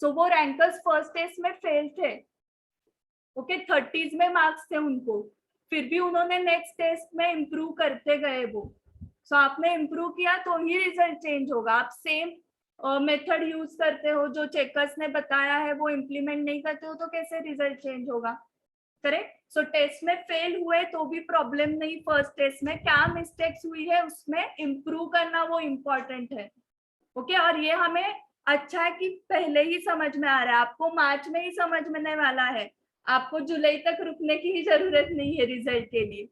So वो रैंकर्स फर्स्ट टेस्ट में फेल थे, ओके, 30s में मार्क्स थे उनको, फिर भी उन्होंने नेक्स्ट टेस्ट में इम्प्रूव करते गए वो। सो आपने इम्प्रूव किया तो ही रिजल्ट चेंज होगा। आप सेम मेथड यूज करते हो, जो चेकर्स ने बताया है वो इम्प्लीमेंट नहीं करते हो, तो कैसे रिजल्ट चेंज होगा, करेक्ट। सो टेस्ट में फेल हुए तो भी प्रॉब्लम नहीं, फर्स्ट टेस्ट में क्या मिस्टेक्स हुई है उसमें इम्प्रूव करना वो इम्पोर्टेंट है, ओके। और ये हमें अच्छा है कि पहले ही समझ में आ रहा है, आपको मार्च में ही समझ में वाला है, आपको जुलाई तक रुकने की ही जरूरत नहीं है रिजल्ट के लिए,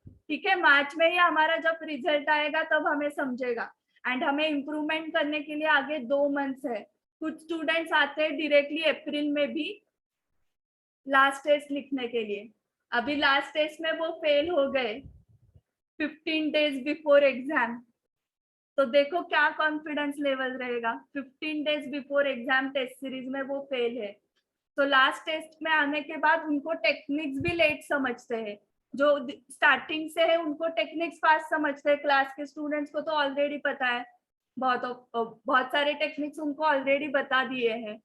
ठीक है। मार्च में ही हमारा जब रिजल्ट आएगा तब हमें समझेगा, एंड हमें इम्प्रूवमेंट करने के लिए आगे 2 मंथ्स है। कुछ स्टूडेंट्स आते हैं डायरेक्टली अप्रैल में भी लास्ट टेस्ट लिखने के लिए, अभी लास्ट टेस्ट में वो फेल हो गए 15 डेज बिफोर एग्जाम, तो देखो क्या कॉन्फिडेंस लेवल रहेगा। 15 days before exam test series में वो फेल है, तो लास्ट टेस्ट में आने के बाद उनको टेक्निक्स भी लेट समझते हैं, जो स्टार्टिंग से है उनको टेक्निक्स फास्ट समझते हैं, क्लास के स्टूडेंट्स को तो ऑलरेडी पता है, बहुत सारे टेक्निक्स उनको ऑलरेडी बता दिए हैं,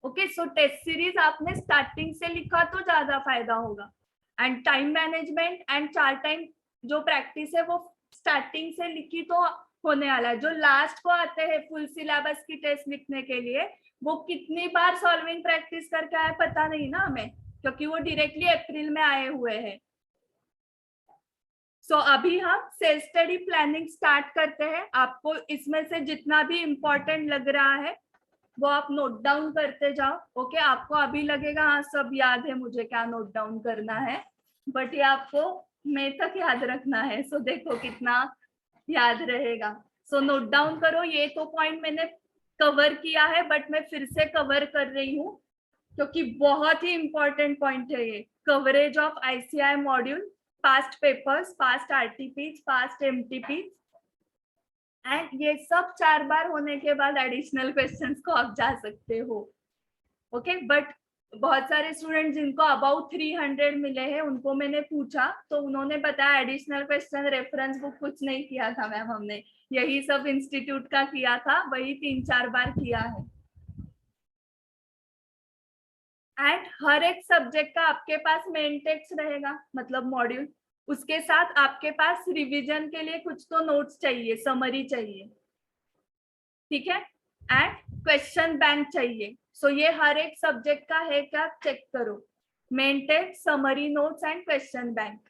ओके। सो टेस्ट सीरीज आपने स्टार्टिंग से लिखा तो ज्यादा फायदा होगा, and time management and 4 time जो प्रैक्टिस है वो स्टार्टिंग से लिखी तो होने वाला है। जो लास्ट को आते हैं फुल सिलेबस की टेस्ट लिखने के लिए, वो कितनी बार सॉल्विंग प्रैक्टिस करके आए पता नहीं ना हमें, क्योंकि वो डायरेक्टली अप्रैल में आए हुए हैं। सो अभी हम सेल्फ स्टडी प्लानिंग स्टार्ट करते हैं। आपको इसमें से जितना भी इम्पोर्टेंट लग रहा है वो आप नोट डाउन करते जाओ, ओके। आपको अभी लगेगा हाँ सब याद है मुझे क्या नोट डाउन करना है, बट ये आपको मई तक याद रखना है, सो देखो कितना याद रहेगा। सो नोट डाउन करो, ये तो पॉइंट मैंने कवर किया है बट मैं फिर से कवर कर रही हूँ, क्योंकि बहुत ही इंपॉर्टेंट पॉइंट है ये। Coverage of ICI module, past papers, past RTPs, past MTPs, and ये सब 4 बार होने के बाद एडिशनल क्वेश्चंस को आप जा सकते हो, ओके। बट बहुत सारे स्टूडेंट जिनको अबाउट 300 मिले हैं उनको मैंने पूछा तो उन्होंने बताया एडिशनल क्वेश्चन रेफरेंस बुक कुछ नहीं किया था मैम, हमने यही सब इंस्टीट्यूट का किया था, वही 3-4 बार किया है। एंड हर एक सब्जेक्ट का आपके पास मेन टेक्स्ट रहेगा, मतलब मॉड्यूल, उसके साथ आपके पास रिवीजन के लिए कुछ तो नोट्स चाहिए, समरी चाहिए, ठीक है, एंड क्वेश्चन बैंक चाहिए। सो ये हर एक सब्जेक्ट का है क्या चेक करो, main text, summary notes and question bank,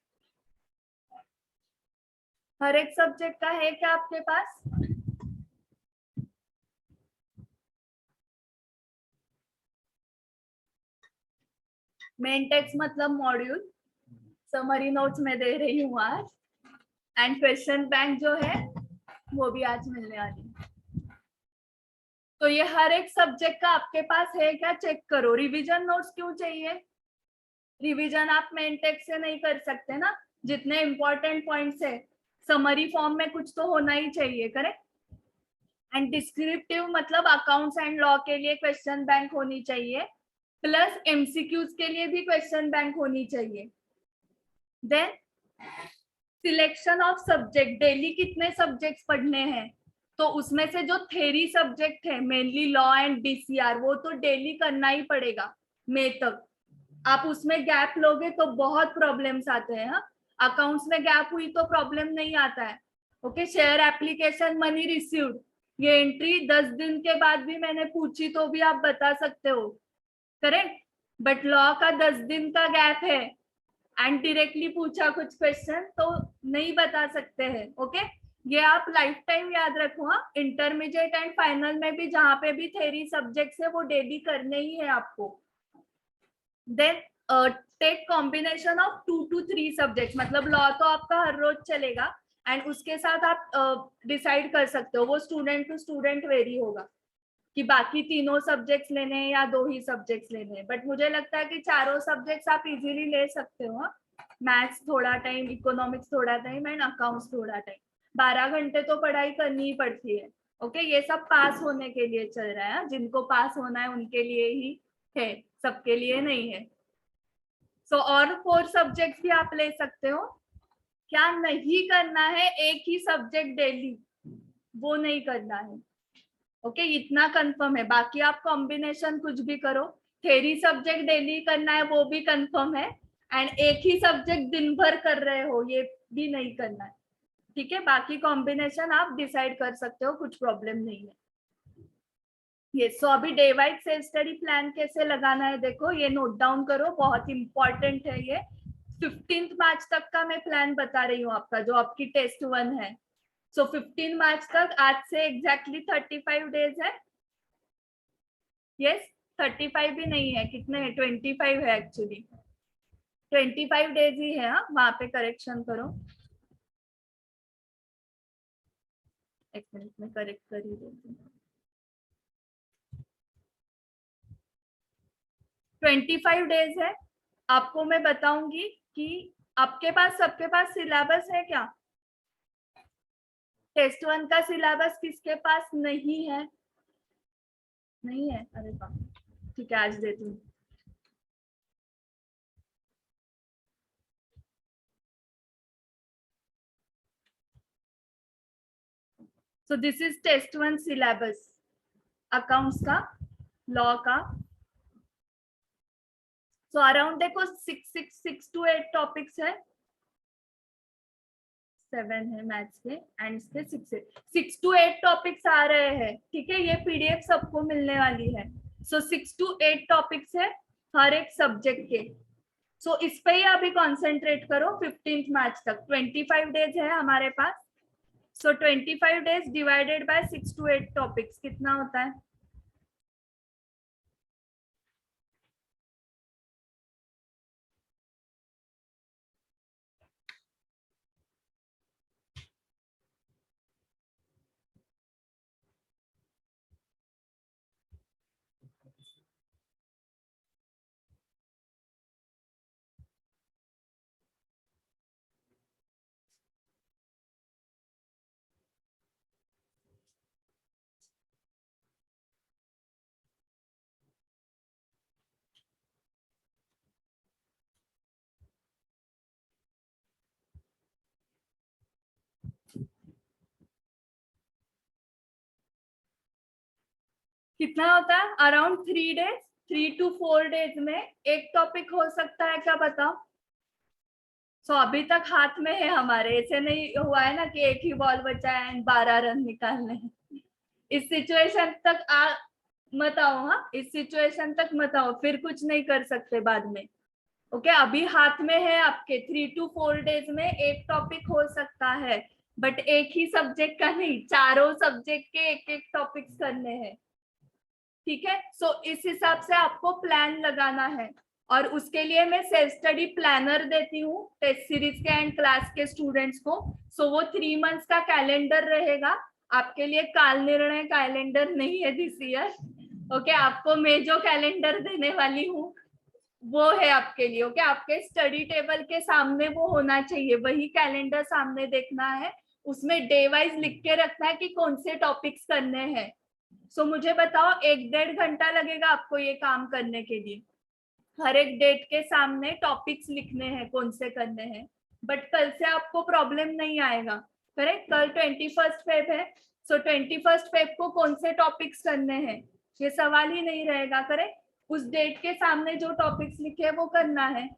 हर एक सब्जेक्ट का है क्या आपके पास? मेन टेक्स्ट मतलब मॉड्यूल, समरी नोट्स में दे रही हूँ आज, एंड क्वेश्चन बैंक जो है वो भी आज मिलने वाली है। तो ये हर एक सब्जेक्ट का आपके पास है क्या, चेक करो। रिवीजन नोट्स क्यों चाहिए? रिवीजन आप मेन टेक्स्ट से नहीं कर सकते ना, जितने इंपॉर्टेंट पॉइंट्स है समरी फॉर्म में कुछ तो होना ही चाहिए, करेक्ट। एंड डिस्क्रिप्टिव मतलब अकाउंट्स एंड लॉ के लिए क्वेश्चन बैंक होनी चाहिए, प्लस एमसीक्यूज के लिए भी क्वेश्चन बैंक होनी चाहिए। Then selection of subject, daily कितने सब्जेक्ट्स पढ़ने हैं, तो उसमें से जो थ्योरी सब्जेक्ट है मेनली लॉ एंड डीसीआर, वो तो डेली करना ही पड़ेगा मई तक। आप उसमें गैप लोगे तो बहुत प्रॉब्लम्स आते हैं। हाँ, अकाउंट्स में गैप हुई तो प्रॉब्लम नहीं आता है। Okay, share application money received, ये एंट्री 10 दिन के बाद भी मैंने पूछी तो भी आप बता सकते हो, करेक्ट। बट लॉ का 10 दिन का गैप है एंड डायरेक्टली पूछा कुछ क्वेश्चन तो नहीं बता सकते हैं। ओके, ये आप लाइफ टाइम याद रखो। हाँ, इंटरमीडिएट एंड फाइनल में भी जहाँ पे भी थ्योरी सब्जेक्ट्स है वो डेली करने ही है आपको। Then take combination of 2 to 3 subject, मतलब लॉ तो आपका हर रोज चलेगा एंड उसके साथ आप डिसाइड कर सकते हो, वो स्टूडेंट टू स्टूडेंट वेरी होगा कि बाकी तीनों सब्जेक्ट्स लेने हैं या 2 ही सब्जेक्ट्स लेने हैं। बट मुझे लगता है कि चारों सब्जेक्ट्स आप इजीली ले सकते हो। मैथ्स थोड़ा टाइम, इकोनॉमिक्स थोड़ा टाइम एंड अकाउंट्स थोड़ा टाइम। 12 घंटे तो पढ़ाई करनी ही पड़ती है। ओके, ये सब पास होने के लिए चल रहा है। जिनको पास होना है उनके लिए ही है, सबके लिए नहीं है। सो और 4 सब्जेक्ट्स भी आप ले सकते हो। क्या नहीं करना है, एक ही सब्जेक्ट डेली, वो नहीं करना है। ओके, इतना कंफर्म है। बाकी आप कॉम्बिनेशन कुछ भी करो, थ्योरी सब्जेक्ट डेली करना है वो भी कंफर्म है, एंड एक ही सब्जेक्ट दिन भर कर रहे हो ये भी नहीं करना है। ठीक है, बाकी कॉम्बिनेशन आप डिसाइड कर सकते हो, कुछ प्रॉब्लम नहीं है। ये सो अभी day wise self study plan कैसे लगाना है देखो, ये नोट डाउन करो, बहुत इंपॉर्टेंट है ये। 15 मार्च तक का मैं प्लान बता रही हूँ आपका, जो आपकी टेस्ट 1 है। सो 15 मार्च तक, आज से एग्जैक्टली 35 डेज है। यस, 35 भी नहीं है, कितने है, 25 है एक्चुअली। 25 डेज ही है। हाँ, वहां पे करेक्शन करो, एक मिनट में करेक्ट कर ही देती हूँ। 25 डेज है। आपको मैं बताऊंगी कि आपके पास, सबके पास सिलेबस है क्या? टेस्ट 1 का सिलेबस किसके पास नहीं है? नहीं है, अरे बाप, ठीक है आज देती हूँ। So this is test 1 syllabus, accounts का, लॉ का। सो अराउंड देखो 6 to 8 टॉपिक्स है, 7 है मैथ्स के एंड इसके 6 to 8 टॉपिक्स आ रहे हैं। ठीक है, ये पीडीएफ सबको मिलने वाली है। सो 6 to 8 टॉपिक्स है हर एक सब्जेक्ट के। सो इस पे ही अभी कॉन्सेंट्रेट करो 15 मार्च तक। 25 डेज है हमारे पास। सो 25 days divided bye 6 to 8 topics कितना होता है? कितना होता है? अराउंड 3 डेज, 3 to 4 डेज में एक टॉपिक हो सकता है क्या, बताओ? सो अभी तक हाथ में है हमारे, ऐसे नहीं हुआ है ना कि एक ही बॉल बचा है एंड 12 रन निकालने हैं। इस सिचुएशन तक मत आओ। हाँ, इस सिचुएशन तक मत आओ, फिर कुछ नहीं कर सकते बाद में। ओके, अभी हाथ में है आपके, 3 to 4 डेज में एक टॉपिक हो सकता है, बट एक ही सब्जेक्ट का नहीं, चारों सब्जेक्ट के एक एक टॉपिक्स करने हैं। ठीक है, सो इस हिसाब से आपको प्लान लगाना है। और उसके लिए मैं सेल्फ स्टडी प्लानर देती हूँ टेस्ट सीरीज के एंड क्लास के स्टूडेंट्स को। सो वो 3 मंथ्स का कैलेंडर रहेगा आपके लिए। काल निर्णय कैलेंडर नहीं है दिस ईयर। ओके, आपको मैं जो कैलेंडर देने वाली हूँ वो है आपके लिए। ओके, आपके स्टडी टेबल के सामने वो होना चाहिए, वही कैलेंडर सामने देखना है। उसमें डे वाइज लिख के रखना है कि कौन से टॉपिक्स करने हैं। सो मुझे बताओ 1-1.5 घंटा लगेगा आपको ये काम करने के लिए। हर एक डेट के सामने टॉपिक्स लिखने हैं कौन से करने हैं। बट कल से आपको प्रॉब्लम नहीं आएगा। करेक्ट, कल 21 फेब है। सो 21 फेब को कौन से टॉपिक्स करने हैं ये सवाल ही नहीं रहेगा। करेक्ट, उस डेट के सामने जो टॉपिक्स लिखे वो करना है,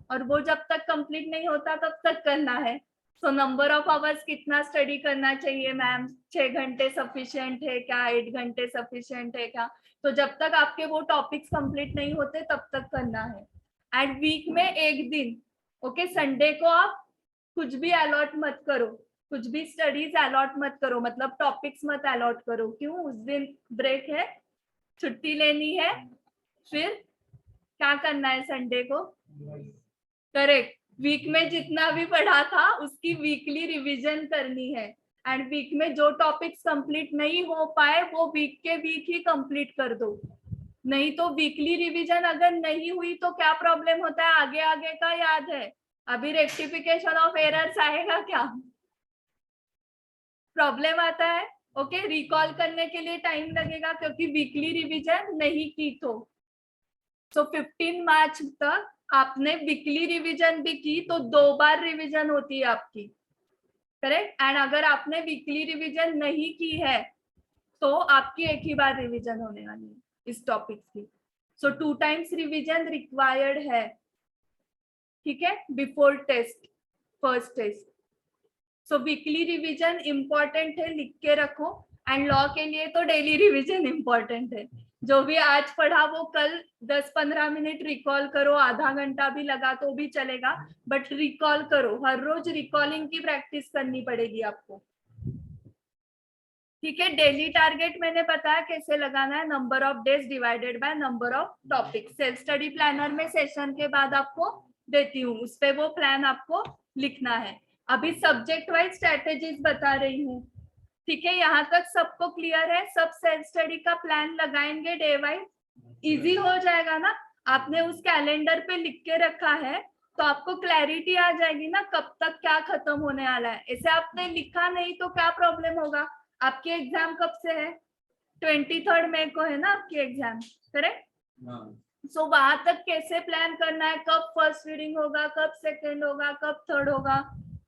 और वो जब तक कंप्लीट नहीं होता तब तक करना है। सो नंबर ऑफ आवर्स कितना स्टडी करना चाहिए मैम, 6 घंटे सफिशिएंट है क्या, 8 घंटे सफिशिएंट है क्या। तो जब तक आपके वो टॉपिक्स कंप्लीट नहीं होते तब तक करना है। एंड वीक में एक दिन, ओके, संडे को आप कुछ भी अलॉट मत करो, कुछ भी स्टडीज अलॉट मत करो, मतलब टॉपिक्स मत अलॉट करो। क्यों? उस दिन ब्रेक है, छुट्टी लेनी है। फिर क्या करना है संडे को? करेक्ट, वीक में जितना भी पढ़ा था उसकी वीकली रिवीजन करनी है। एंड वीक में जो टॉपिक्स कंप्लीट नहीं हो पाए वो वीक के वीक ही कंप्लीट कर दो। नहीं तो वीकली रिवीजन अगर नहीं हुई तो क्या प्रॉब्लम होता है, आगे आगे का याद है, अभी रेक्टिफिकेशन ऑफ एरर्स आएगा क्या, प्रॉब्लम आता है। ओके, रिकॉल करने के लिए टाइम लगेगा क्योंकि वीकली रिवीजन नहीं की। तो 15 मार्च तक आपने वीकली रिवीजन भी की तो 2 बार रिवीजन होती है आपकी। करेक्ट, एंड अगर आपने वीकली रिवीजन नहीं की है तो आपकी एक ही बार रिवीजन होने वाली है इस टॉपिक की। सो 2 टाइम्स रिवीजन रिक्वायर्ड है, ठीक है, before test, first test. So weekly revision important है, लिख के रखो। एंड लॉ के लिए तो डेली रिवीजन इंपॉर्टेंट है। जो भी आज पढ़ा वो कल 10-15 मिनट रिकॉल करो, आधा घंटा भी लगा तो भी चलेगा, बट रिकॉल करो। हर रोज रिकॉलिंग की प्रैक्टिस करनी पड़ेगी आपको, ठीक है। डेली टारगेट मैंने बताया कैसे लगाना है, number of days divided by number of topic. Self study planner में सेशन के बाद आपको देती हूँ, उस पे वो प्लान आपको लिखना है। अभी सब्जेक्ट वाइज स्ट्रेटेजीज बता रही हूँ, ठीक है। यहाँ तक सबको क्लियर है? सब सेल्फ स्टडी का प्लान लगाएंगे डे वाइज, इजी हो जाएगा ना। आपने उस कैलेंडर पे लिख के रखा है तो आपको क्लैरिटी आ जाएगी ना कब तक क्या खत्म होने वाला है। ऐसे आपने लिखा नहीं तो क्या प्रॉब्लम होगा। आपकी एग्जाम कब से है? 23 मई को है ना आपकी एग्जाम, करेक्ट। सो वहां तक कैसे प्लान करना है, कब फर्स्ट रीडिंग होगा, कब सेकंड होगा, कब थर्ड होगा,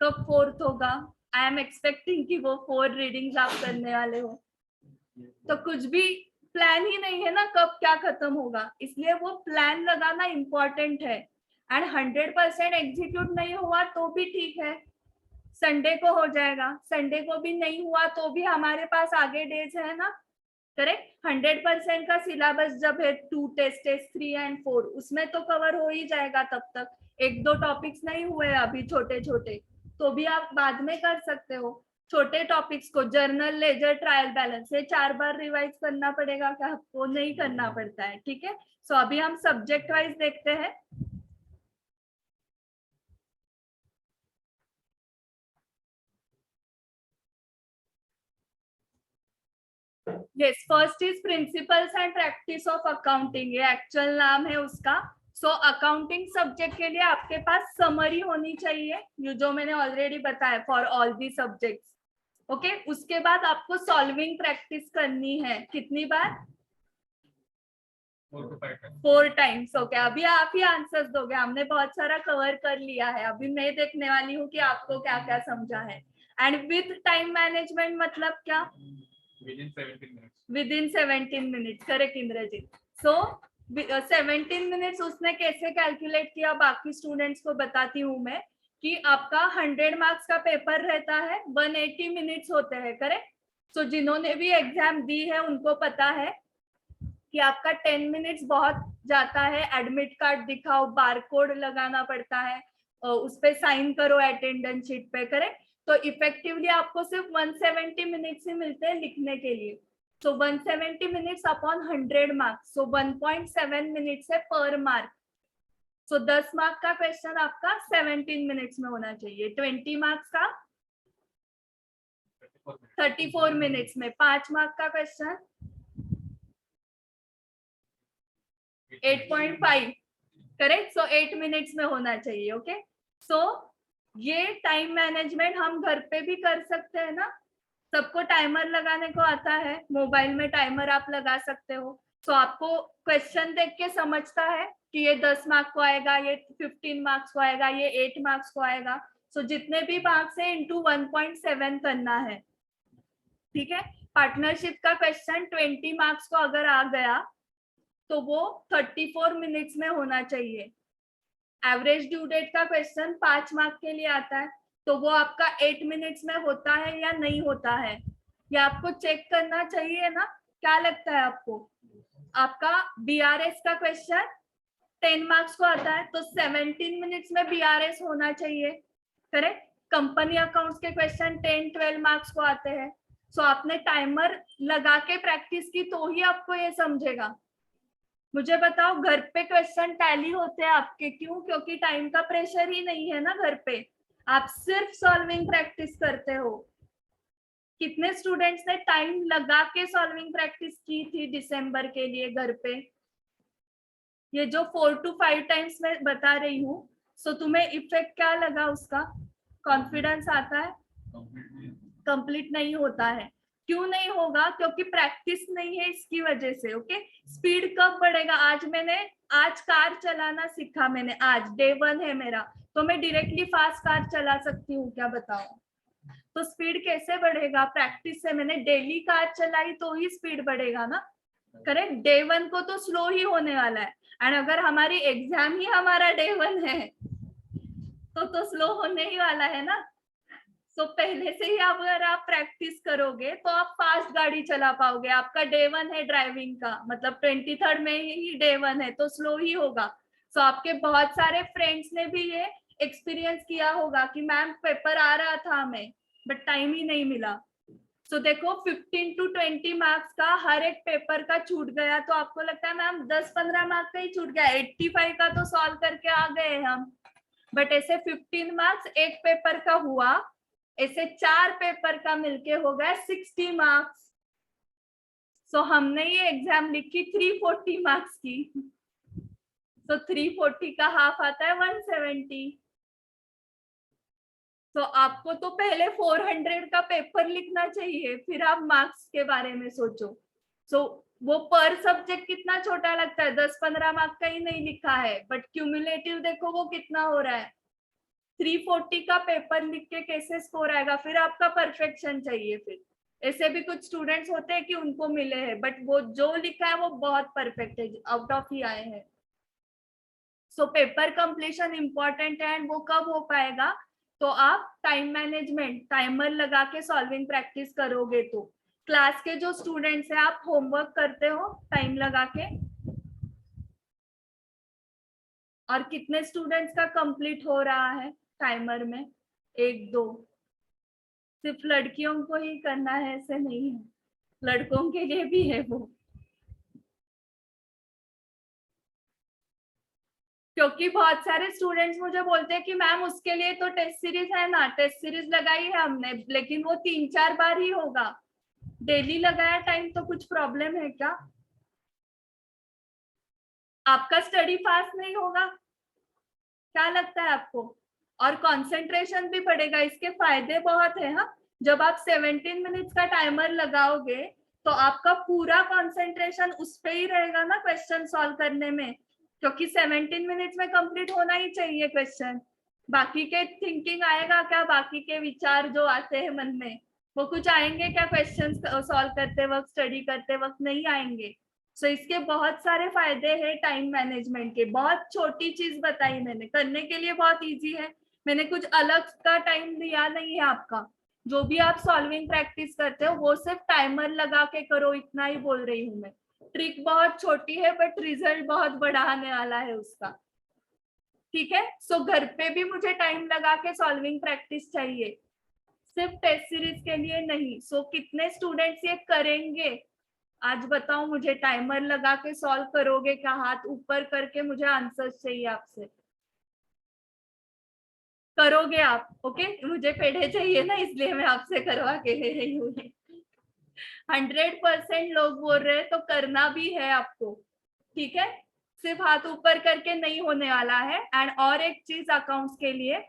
कब फोर्थ होगा। आई एम एक्सपेक्टिंग कि वो 4 रीडिंग्स आप करने वाले हो, तो कुछ भी प्लान ही नहीं है ना कब क्या खत्म होगा, इसलिए वो प्लान लगाना इम्पोर्टेंट है। एंड 100% एग्जीक्यूट नहीं हुआ तो भी ठीक है, संडे को हो जाएगा। संडे को भी नहीं हुआ तो भी हमारे पास आगे डेज है ना, करेक्ट। 100% का सिलेबस जब है 2 टेस्ट 3 एंड 4, उसमें तो कवर हो ही जाएगा तब तक। 1-2 टॉपिक्स नहीं हुए अभी छोटे छोटे, तो भी आप बाद में कर सकते हो। छोटे टॉपिक्स को जर्नल, लेजर, ट्रायल बैलेंस, ये 4 बार रिवाइज करना पड़ेगा क्या आपको? नहीं करना पड़ता है, ठीक है। सो अभी हम सब्जेक्ट वाइज देखते हैं। Yes, first is principles and practice of accounting, ये एक्चुअल नाम है उसका। सो अकाउंटिंग सब्जेक्ट के लिए आपके पास समरी होनी चाहिए, जो मैंने ऑलरेडी बताया, for all the subjects. Okay, उसके बाद आपको सॉल्विंग प्रैक्टिस करनी है। कितनी बार? 4 टाइम्स। ओके, अभी आप ही आंसर्स दोगे, हमने बहुत सारा कवर कर लिया है। अभी मैं देखने वाली हूँ कि आपको क्या क्या समझा है। एंड विथ टाइम मैनेजमेंट मतलब क्या? Within 17 minutes, correct Indrajit. So 17 minutes उसने कैसे कैलकुलेट किया बाकी स्टूडेंट्स को बताती हूँ मैं, कि आपका 100 मार्क्स का पेपर रहता है, 180 मिनट्स होते हैं, करेक्ट। सो जिन्होंने भी एग्जाम दी है उनको पता है कि आपका 10 मिनट्स बहुत जाता है। एडमिट कार्ड दिखाओ, बारकोड लगाना पड़ता है, उस पे साइन करो अटेंडेंस शीट पे, करेक्ट। तो इफेक्टिवली आपको सिर्फ 170 मिनट्स ही मिलते हैं लिखने के लिए। सो 170 मिनट्स अपॉन 100 मार्क्स, सो 1.7 मिनट्स है पर मार्क। सो 10 मार्क का क्वेश्चन आपका 17 मिनट्स में होना चाहिए, 20 मार्क्स का 34 मिनट्स में, 5 मार्क का क्वेश्चन 8.5, करेक्ट। सो 8 मिनट्स में होना चाहिए। ओके, सो ये टाइम मैनेजमेंट हम घर पे भी कर सकते हैं ना, सबको टाइमर लगाने को आता है, मोबाइल में टाइमर आप लगा सकते हो। सो आपको क्वेश्चन देख के समझता है कि ये 10 मार्क्स को आएगा, ये 15 मार्क्स को आएगा, ये 8 मार्क्स को आएगा। सो जितने भी मार्क्स है इंटू 1.7 करना है, ठीक है। पार्टनरशिप का क्वेश्चन 20 मार्क्स को अगर आ गया तो वो 34 मिनट्स में होना चाहिए। एवरेज ड्यू डेट का क्वेश्चन 5 मार्क के लिए आता है, तो वो आपका 8 मिनट्स में होता है या नहीं होता है, ये आपको चेक करना चाहिए ना। क्या लगता है आपको? आपका बीआरएस का क्वेश्चन 10 मार्क्स को आता है, तो 17 मिनट्स में बीआरएस होना चाहिए, करेक्ट। कंपनी अकाउंट्स के क्वेश्चन 10-12 मार्क्स को आते हैं। सो आपने टाइमर लगा के प्रैक्टिस की तो ही आपको ये समझेगा। मुझे बताओ, घर पे क्वेश्चन टैली होते हैं आपके, क्यों? क्योंकि टाइम का प्रेशर ही नहीं है ना घर पे, आप सिर्फ सॉल्विंग प्रैक्टिस करते हो। कितने स्टूडेंट्स ने टाइम लगा के सॉल्विंग प्रैक्टिस की थी दिसंबर के लिए घर पे? ये जो 4 to 5 टाइम्स मैं बता रही हूँ, सो तुम्हें इफेक्ट क्या लगा उसका? कॉन्फिडेंस आता है? कंप्लीट नहीं होता है। क्यों नहीं होगा? क्योंकि प्रैक्टिस नहीं है, इसकी वजह से। ओके, स्पीड कब बढ़ेगा? आज कार चलाना सीखा मैंने, आज डे 1 है मेरा, तो मैं डायरेक्टली फास्ट कार चला सकती हूँ क्या? बताओ, तो स्पीड कैसे बढ़ेगा? प्रैक्टिस से। मैंने डेली कार चलाई तो ही स्पीड बढ़ेगा ना, करेक्ट। डे 1 को तो स्लो ही होने वाला है, एंड अगर हमारी एग्जाम ही हमारा डे 1 है तो स्लो होने ही वाला है ना। तो पहले से ही अगर आप प्रैक्टिस करोगे तो आप फास्ट गाड़ी चला पाओगे। आपका डे 1 है ड्राइविंग का, मतलब 23rd में ही डे 1 है, तो स्लो ही होगा। सो आपके बहुत सारे फ्रेंड्स ने भी ये एक्सपीरियंस किया होगा कि मैम पेपर आ रहा था हमें, बट टाइम ही नहीं मिला। सो देखो, 15 to 20 मार्क्स का हर एक पेपर का छूट गया, तो आपको लगता है मैम 10-15 मार्क्स का ही छूट गया, 85 का तो सॉल्व करके आ गए हम। बट ऐसे 15 मार्क्स एक पेपर का हुआ, ऐसे 4 पेपर का मिलके हो गया 60 मार्क्स। सो हमने ये एग्जाम लिखी 340 मार्क्स की, तो 340 का हाफ आता है 170। तो आपको तो पहले 400 का पेपर लिखना चाहिए, फिर आप मार्क्स के बारे में सोचो। सो वो पर सब्जेक्ट कितना छोटा लगता है, 10-15 मार्क्स का ही नहीं लिखा है, बट क्यूमुलेटिव देखो वो कितना हो रहा है। 340 का पेपर लिख के कैसे स्कोर आएगा? फिर आपका परफेक्शन चाहिए। फिर ऐसे भी कुछ स्टूडेंट्स होते हैं कि उनको मिले हैं, बट वो जो लिखा है वो बहुत परफेक्ट है, आउट ऑफ ही आए हैं। सो पेपर कंप्लीशन इंपॉर्टेंट है, एंड वो कब हो पाएगा? तो आप टाइम मैनेजमेंट, टाइमर लगा के सॉल्विंग प्रैक्टिस करोगे तो। क्लास के जो स्टूडेंट्स हैं, आप होमवर्क करते हो टाइम लगा के? और कितने स्टूडेंट्स का कंप्लीट हो रहा है टाइमर में? 1-2। सिर्फ लड़कियों को ही करना है ऐसे नहीं है, लड़कों के लिए भी है वो। क्योंकि बहुत सारे स्टूडेंट्स मुझे बोलते हैं कि मैम उसके लिए तो टेस्ट सीरीज है ना, टेस्ट सीरीज लगाई है हमने, लेकिन वो 3-4 बार ही होगा। डेली लगाया टाइम तो कुछ प्रॉब्लम है क्या? आपका स्टडी फास्ट नहीं होगा? क्या लगता है आपको? और कंसंट्रेशन भी बढ़ेगा, इसके फायदे बहुत है। हाँ, जब आप 17 मिनट्स का टाइमर लगाओगे तो आपका पूरा कंसंट्रेशन उस पे ही रहेगा ना क्वेश्चन सॉल्व करने में, क्योंकि 17 मिनट्स में कंप्लीट होना ही चाहिए क्वेश्चन। बाकी के थिंकिंग आएगा क्या? बाकी के विचार जो आते हैं मन में, वो कुछ आएंगे क्या क्वेश्चन सॉल्व करते वक्त, स्टडी करते वक्त? नहीं आएंगे। सो इसके बहुत सारे फायदे हैं टाइम मैनेजमेंट के। बहुत छोटी चीज बताई मैंने, करने के लिए बहुत इजी है, मैंने कुछ अलग का टाइम दिया नहीं है आपका। जो भी आप सॉल्विंग प्रैक्टिस करते हो वो सिर्फ टाइमर लगा के करो, इतना ही बोल रही हूँ मैं। ट्रिक बहुत छोटी है, बट रिजल्ट बहुत बड़ा आने वाला है उसका, ठीक है। सो घर पे भी मुझे टाइम लगा के सॉल्विंग प्रैक्टिस चाहिए, सिर्फ टेस्ट सीरीज के लिए नहीं। सो कितने स्टूडेंट्स ये करेंगे आज बताओ मुझे? टाइमर लगा के सॉल्व करोगे क्या? हाथ ऊपर करके मुझे आंसर चाहिए आपसे। करोगे आप, ओके? मुझे पेढ़े चाहिए ना, इसलिए मैं आपसे करवा के ले रही हूँ। 100% लोग बोल रहे हैं तो करना भी है आपको, ठीक है? सिर्फ हाथ ऊपर करके नहीं होने वाला है। एंड और एक चीज अकाउंट्स के लिए,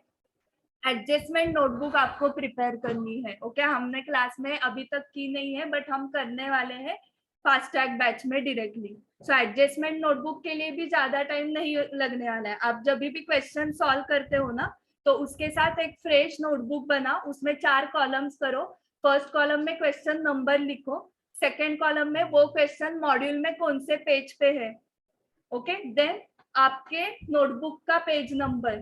एडजस्टमेंट नोटबुक आपको प्रिपेयर करनी है, ओके? हमने क्लास में अभी तक की नहीं है, बट हम करने वाले हैं फास्ट ट्रैक बैच में डायरेक्टली। सो एडजस्टमेंट नोटबुक के लिए भी ज्यादा टाइम नहीं लगने वाला है। आप जब भी क्वेश्चन सॉल्व करते हो ना, तो उसके साथ एक फ्रेश नोटबुक बना, उसमें 4 कॉलम्स करो। फर्स्ट कॉलम में क्वेश्चन नंबर लिखो, सेकेंड कॉलम में वो क्वेश्चन मॉड्यूल में कौन से पेज पे है, ओके? देन आपके नोटबुक का पेज नंबर,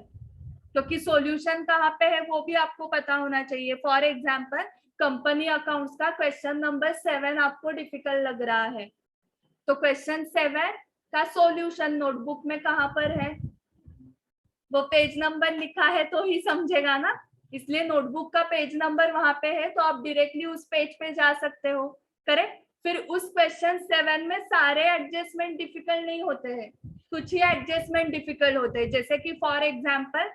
क्योंकि सॉल्यूशन कहाँ पे है वो भी आपको पता होना चाहिए। फॉर एग्जांपल कंपनी अकाउंट्स का क्वेश्चन नंबर 7 आपको डिफिकल्ट लग रहा है, तो क्वेश्चन 7 का सॉल्यूशन नोटबुक में कहाँ पर है? वो पेज नंबर लिखा है तो ही समझेगा ना, इसलिए नोटबुक का पेज नंबर वहां पे है, तो आप डायरेक्टली उस पेज पे जा सकते हो, करेक्ट? फिर उस क्वेश्चन 7 में सारे एडजस्टमेंट डिफिकल्ट नहीं होते हैं, कुछ ही एडजस्टमेंट डिफिकल्ट होते हैं। जैसे कि फॉर एग्जाम्पल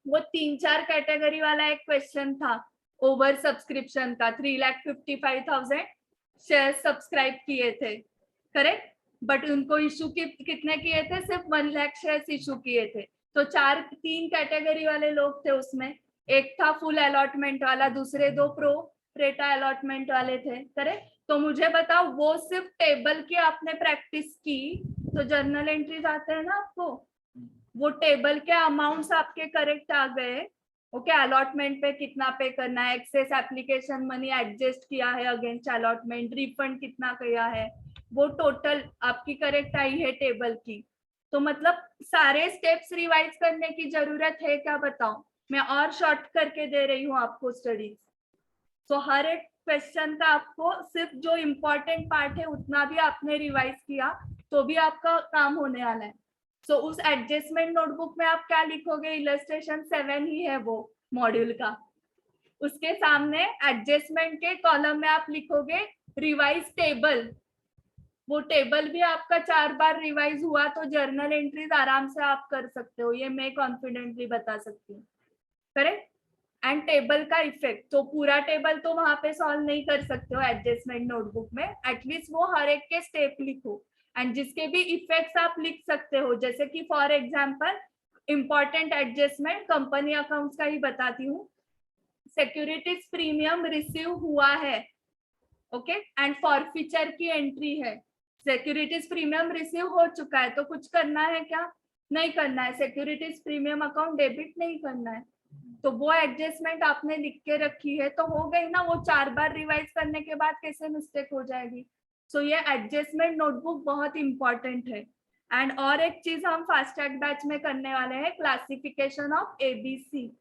वो 3-4 कैटेगरी वाला एक क्वेश्चन था ओवर सब्सक्रिप्शन का, 3,55,000 शेयर सब्सक्राइब किए थे, करेक्ट? बट उनको इशू कितने किए थे? सिर्फ 1 लाख शेयर इशू किए थे। तो 3 कैटेगरी वाले लोग थे उसमें, एक था फुल अलॉटमेंट वाला, दूसरे 2 प्रो रेटा अलॉटमेंट वाले थे, करेक्ट? तो मुझे बताओ, वो सिर्फ टेबल की आपने प्रैक्टिस की तो जर्नल एंट्रीज आते हैं ना आपको, वो टेबल के अमाउंट्स आपके करेक्ट आ गए, ओके? अलॉटमेंट पे कितना पे करना है, एक्सेस एप्लीकेशन मनी एडजस्ट किया है अगेंस्ट अलॉटमेंट, रिफंड कितना किया है, वो टोटल आपकी करेक्ट आई है टेबल की। तो मतलब सारे स्टेप्स रिवाइज करने की जरूरत है क्या, बताओ? मैं और शॉर्ट करके दे रही हूँ आपको स्टडीज। तो हर एक क्वेश्चन का आपको सिर्फ जो इम्पोर्टेंट पार्ट है उतना भी आपने रिवाइज किया तो भी आपका काम होने वाला है। सो उस एडजस्टमेंट नोटबुक में आप क्या लिखोगे? इलस्ट्रेशन 7 ही है वो मॉड्यूल का, उसके सामने एडजस्टमेंट के कॉलम में आप लिखोगे रिवाइज टेबल। वो टेबल भी आपका 4 बार रिवाइज हुआ तो जर्नल एंट्रीज आराम से आप कर सकते हो, ये मैं कॉन्फिडेंटली बता सकती हूँ, करेक्ट? एंड टेबल का इफेक्ट, तो पूरा टेबल तो वहां पे सॉल्व नहीं कर सकते हो एडजस्टमेंट नोटबुक में, एटलीस्ट वो हर एक के स्टेप लिखो। एंड जिसके भी इफेक्ट्स आप लिख सकते हो, जैसे कि for example important adjustment company accounts का ही बताती हूँ, सिक्योरिटीज प्रीमियम रिसीव हुआ है, ओके? एंड फॉरफीचर की एंट्री है, सिक्योरिटीज प्रीमियम रिसीव हो चुका है, तो कुछ करना है क्या? नहीं करना है, सिक्योरिटीज प्रीमियम अकाउंट डेबिट नहीं करना है, तो वो एडजस्टमेंट आपने लिख के रखी है तो हो गई ना, वो 4 बार रिवाइज करने के बाद कैसे मिस्टेक हो जाएगी? सो ये एडजस्टमेंट नोटबुक बहुत इंपॉर्टेंट है। एंड और एक चीज हम फास्ट ट्रैक बैच में करने वाले हैं, क्लासिफिकेशन ऑफ एबीसी।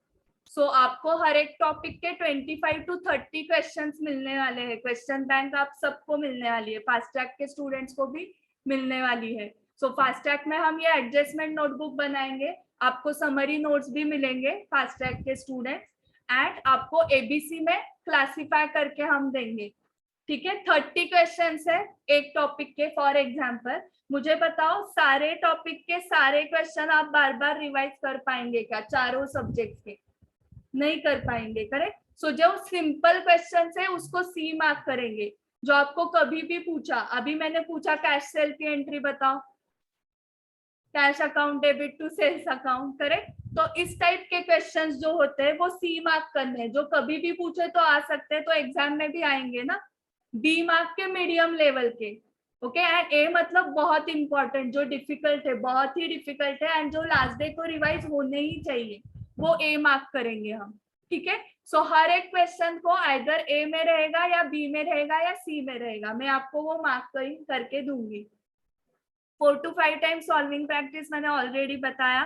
सो आपको हर एक टॉपिक के 25 to 30 क्वेश्चंस मिलने वाले हैं, क्वेश्चन बैंक आप सबको मिलने वाली है, फास्ट ट्रैक के स्टूडेंट्स को भी मिलने वाली है। सो फास्ट ट्रैक में हम ये एडजस्टमेंट नोटबुक बनाएंगे, आपको समरी नोट्स भी मिलेंगे फास्ट ट्रैक के स्टूडेंट्स, एंड आपको एबीसी में क्लासिफाई करके हम देंगे, ठीक है? 30 क्वेश्चन है एक टॉपिक के। फॉर एग्जाम्पल मुझे बताओ, सारे टॉपिक के सारे क्वेश्चन आप बार बार रिवाइज कर पाएंगे क्या चारों सब्जेक्ट के? नहीं कर पाएंगे, करेक्ट? सो जो सिंपल क्वेश्चन है उसको सी मार्क करेंगे, जो आपको कभी भी पूछा, अभी मैंने पूछा कैश सेल की एंट्री बताओ, cash account debit to sales account, correct? तो इस टाइप के क्वेश्चंस जो होते हैं वो सी मार्क करने हैं, जो कभी भी पूछे तो आ सकते हैं, तो एग्जाम में भी आएंगे ना। बी मार्क के मीडियम लेवल के, ओके? एंड ए मतलब बहुत इंपॉर्टेंट, जो डिफिकल्ट है, बहुत ही डिफिकल्ट है, एंड जो लास्ट डे को रिवाइज होने ही चाहिए, वो ए मार्क करेंगे हम, ठीक है? सो हर एक क्वेश्चन को आइदर ए में रहेगा या बी में रहेगा या सी में रहेगा, मैं आपको वो मार्क करके दूंगी। 4 to 5 टाइम्स सॉल्विंग प्रैक्टिस मैंने ऑलरेडी बताया।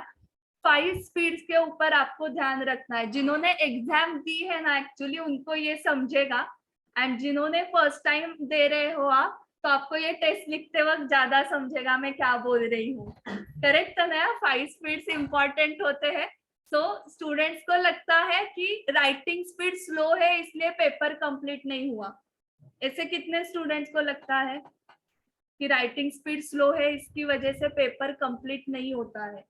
5 स्पीड्स के ऊपर आपको ध्यान रखना है, जिन्होंने एग्जाम दी है ना एक्चुअली उनको ये समझेगा, एंड जिन्होंने फर्स्ट टाइम दे रहे हो आप, तो आपको ये टेस्ट लिखते वक्त ज्यादा समझेगा मैं क्या बोल रही हूँ, करेक्ट है ना? 5 स्पीड्स इंपॉर्टेंट होते हैं। सो स्टूडेंट्स को लगता है कि राइटिंग स्पीड स्लो है इसलिए पेपर कंप्लीट नहीं हुआ, ऐसे कितने स्टूडेंट्स को लगता है कि राइटिंग स्पीड स्लो है इसकी वजह से पेपर कंप्लीट नहीं होता है?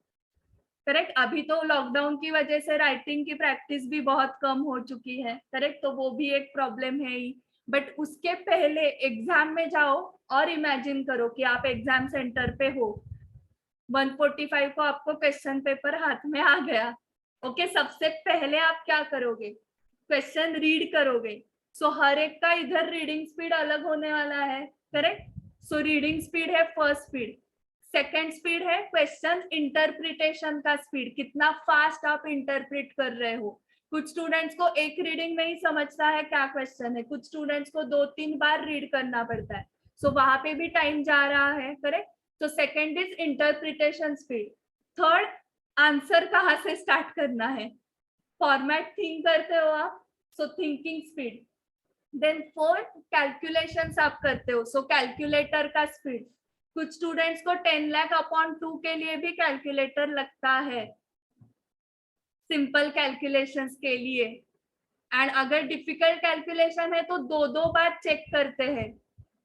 करेक्ट। अभी तो लॉकडाउन की वजह से राइटिंग की प्रैक्टिस भी बहुत कम हो चुकी है, करेक्ट, तो वो भी एक प्रॉब्लम है ही। बट उसके पहले एग्जाम में जाओ और इमेजिन करो कि आप एग्जाम सेंटर पे हो, 145 को आपको क्वेश्चन पेपर हाथ में आ गया। ओके, सबसे पहले आप क्या करोगे? क्वेश्चन रीड करोगे। सो हर एक का इधर रीडिंग स्पीड अलग होने वाला है, करेक्ट। सो रीडिंग स्पीड है फर्स्ट स्पीड। सेकेंड स्पीड है क्वेश्चन इंटरप्रिटेशन का स्पीड, कितना फास्ट आप इंटरप्रिट कर रहे हो। कुछ स्टूडेंट्स को एक रीडिंग में ही समझता है क्या क्वेश्चन है, कुछ स्टूडेंट्स को 2-3 बार रीड करना पड़ता है। सो वहां पे भी टाइम जा रहा है, करेक्ट। तो second is interpretation speed. Third, answer कहाँ से स्टार्ट करना है, फॉर्मेट थिंक करते हो आप, so thinking speed. Then fourth, calculations आप करते हो, सो कैलकुलेटर का स्पीड। कुछ स्टूडेंट्स को 10 लाख अपॉन 2 के लिए भी कैलकुलेटर लगता है, सिंपल कैलकुलेशंस के लिए। एंड अगर डिफिकल्ट कैलकुलेशन है तो 2-2 बार चेक करते हैं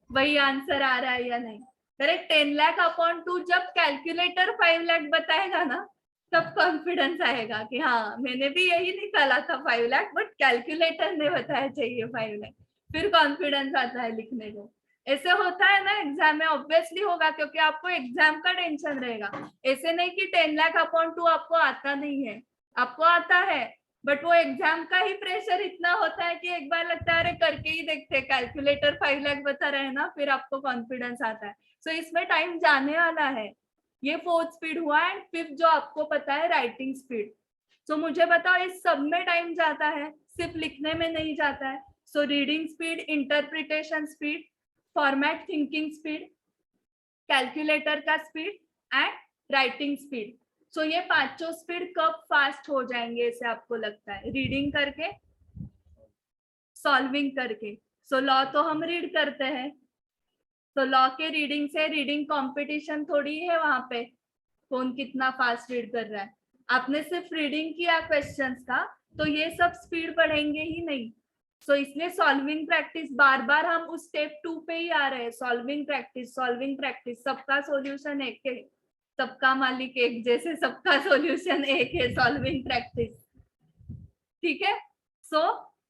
वही आंसर आ रहा है या नहीं, करेक्ट। 10 लाख अपॉन 2 जब कैलकुलेटर 5 लाख बताएगा ना, तब कॉन्फिडेंस आएगा कि हाँ मैंने भी यही निकाला था 5 लाख, बट कैलकुलेटर ने बताया चाहिए 5 लाख, फिर कॉन्फिडेंस आता है लिखने को। ऐसे होता है ना एग्जाम में, ऑब्वियसली होगा, क्योंकि आपको एग्जाम का टेंशन रहेगा। ऐसे नहीं कि 10 लाख अपॉन 2 आपको आता नहीं है, आपको आता है, बट वो एग्जाम का ही प्रेशर इतना होता है कि एक बार लगता है अरे करके ही देखते, कैलकुलेटर 5 लाख बता रहे हैं ना, फिर आपको कॉन्फिडेंस आता है। सो इसमें टाइम जाने वाला है। ये फोर्थ स्पीड हुआ। एंड फिफ्थ जो आपको पता है, राइटिंग स्पीड। सो मुझे बताओ, इस सब में टाइम जाता है, सिर्फ लिखने में नहीं जाता है। So reading speed, interpretation speed, format thinking speed, calculator का स्पीड एंड राइटिंग स्पीड। सो ये पांचों स्पीड कब फास्ट हो जाएंगे ऐसे आपको लगता है? रीडिंग करके, सॉल्विंग करके। सो लॉ तो हम रीड करते हैं, तो लॉ के रीडिंग से रीडिंग कंपटीशन थोड़ी है वहां पे, कौन कितना फास्ट रीड कर रहा है। आपने सिर्फ रीडिंग किया क्वेश्चंस का, तो ये सब स्पीड बढ़ेंगे ही नहीं। सो इसलिए सॉल्विंग प्रैक्टिस, बार बार हम उस स्टेप 2 पे ही आ रहे हैं, सॉल्विंग प्रैक्टिस, सॉल्विंग प्रैक्टिस। सबका सॉल्यूशन एक है, सबका मालिक एक, जैसे सबका सॉल्यूशन एक है, सॉल्विंग प्रैक्टिस, ठीक है। सो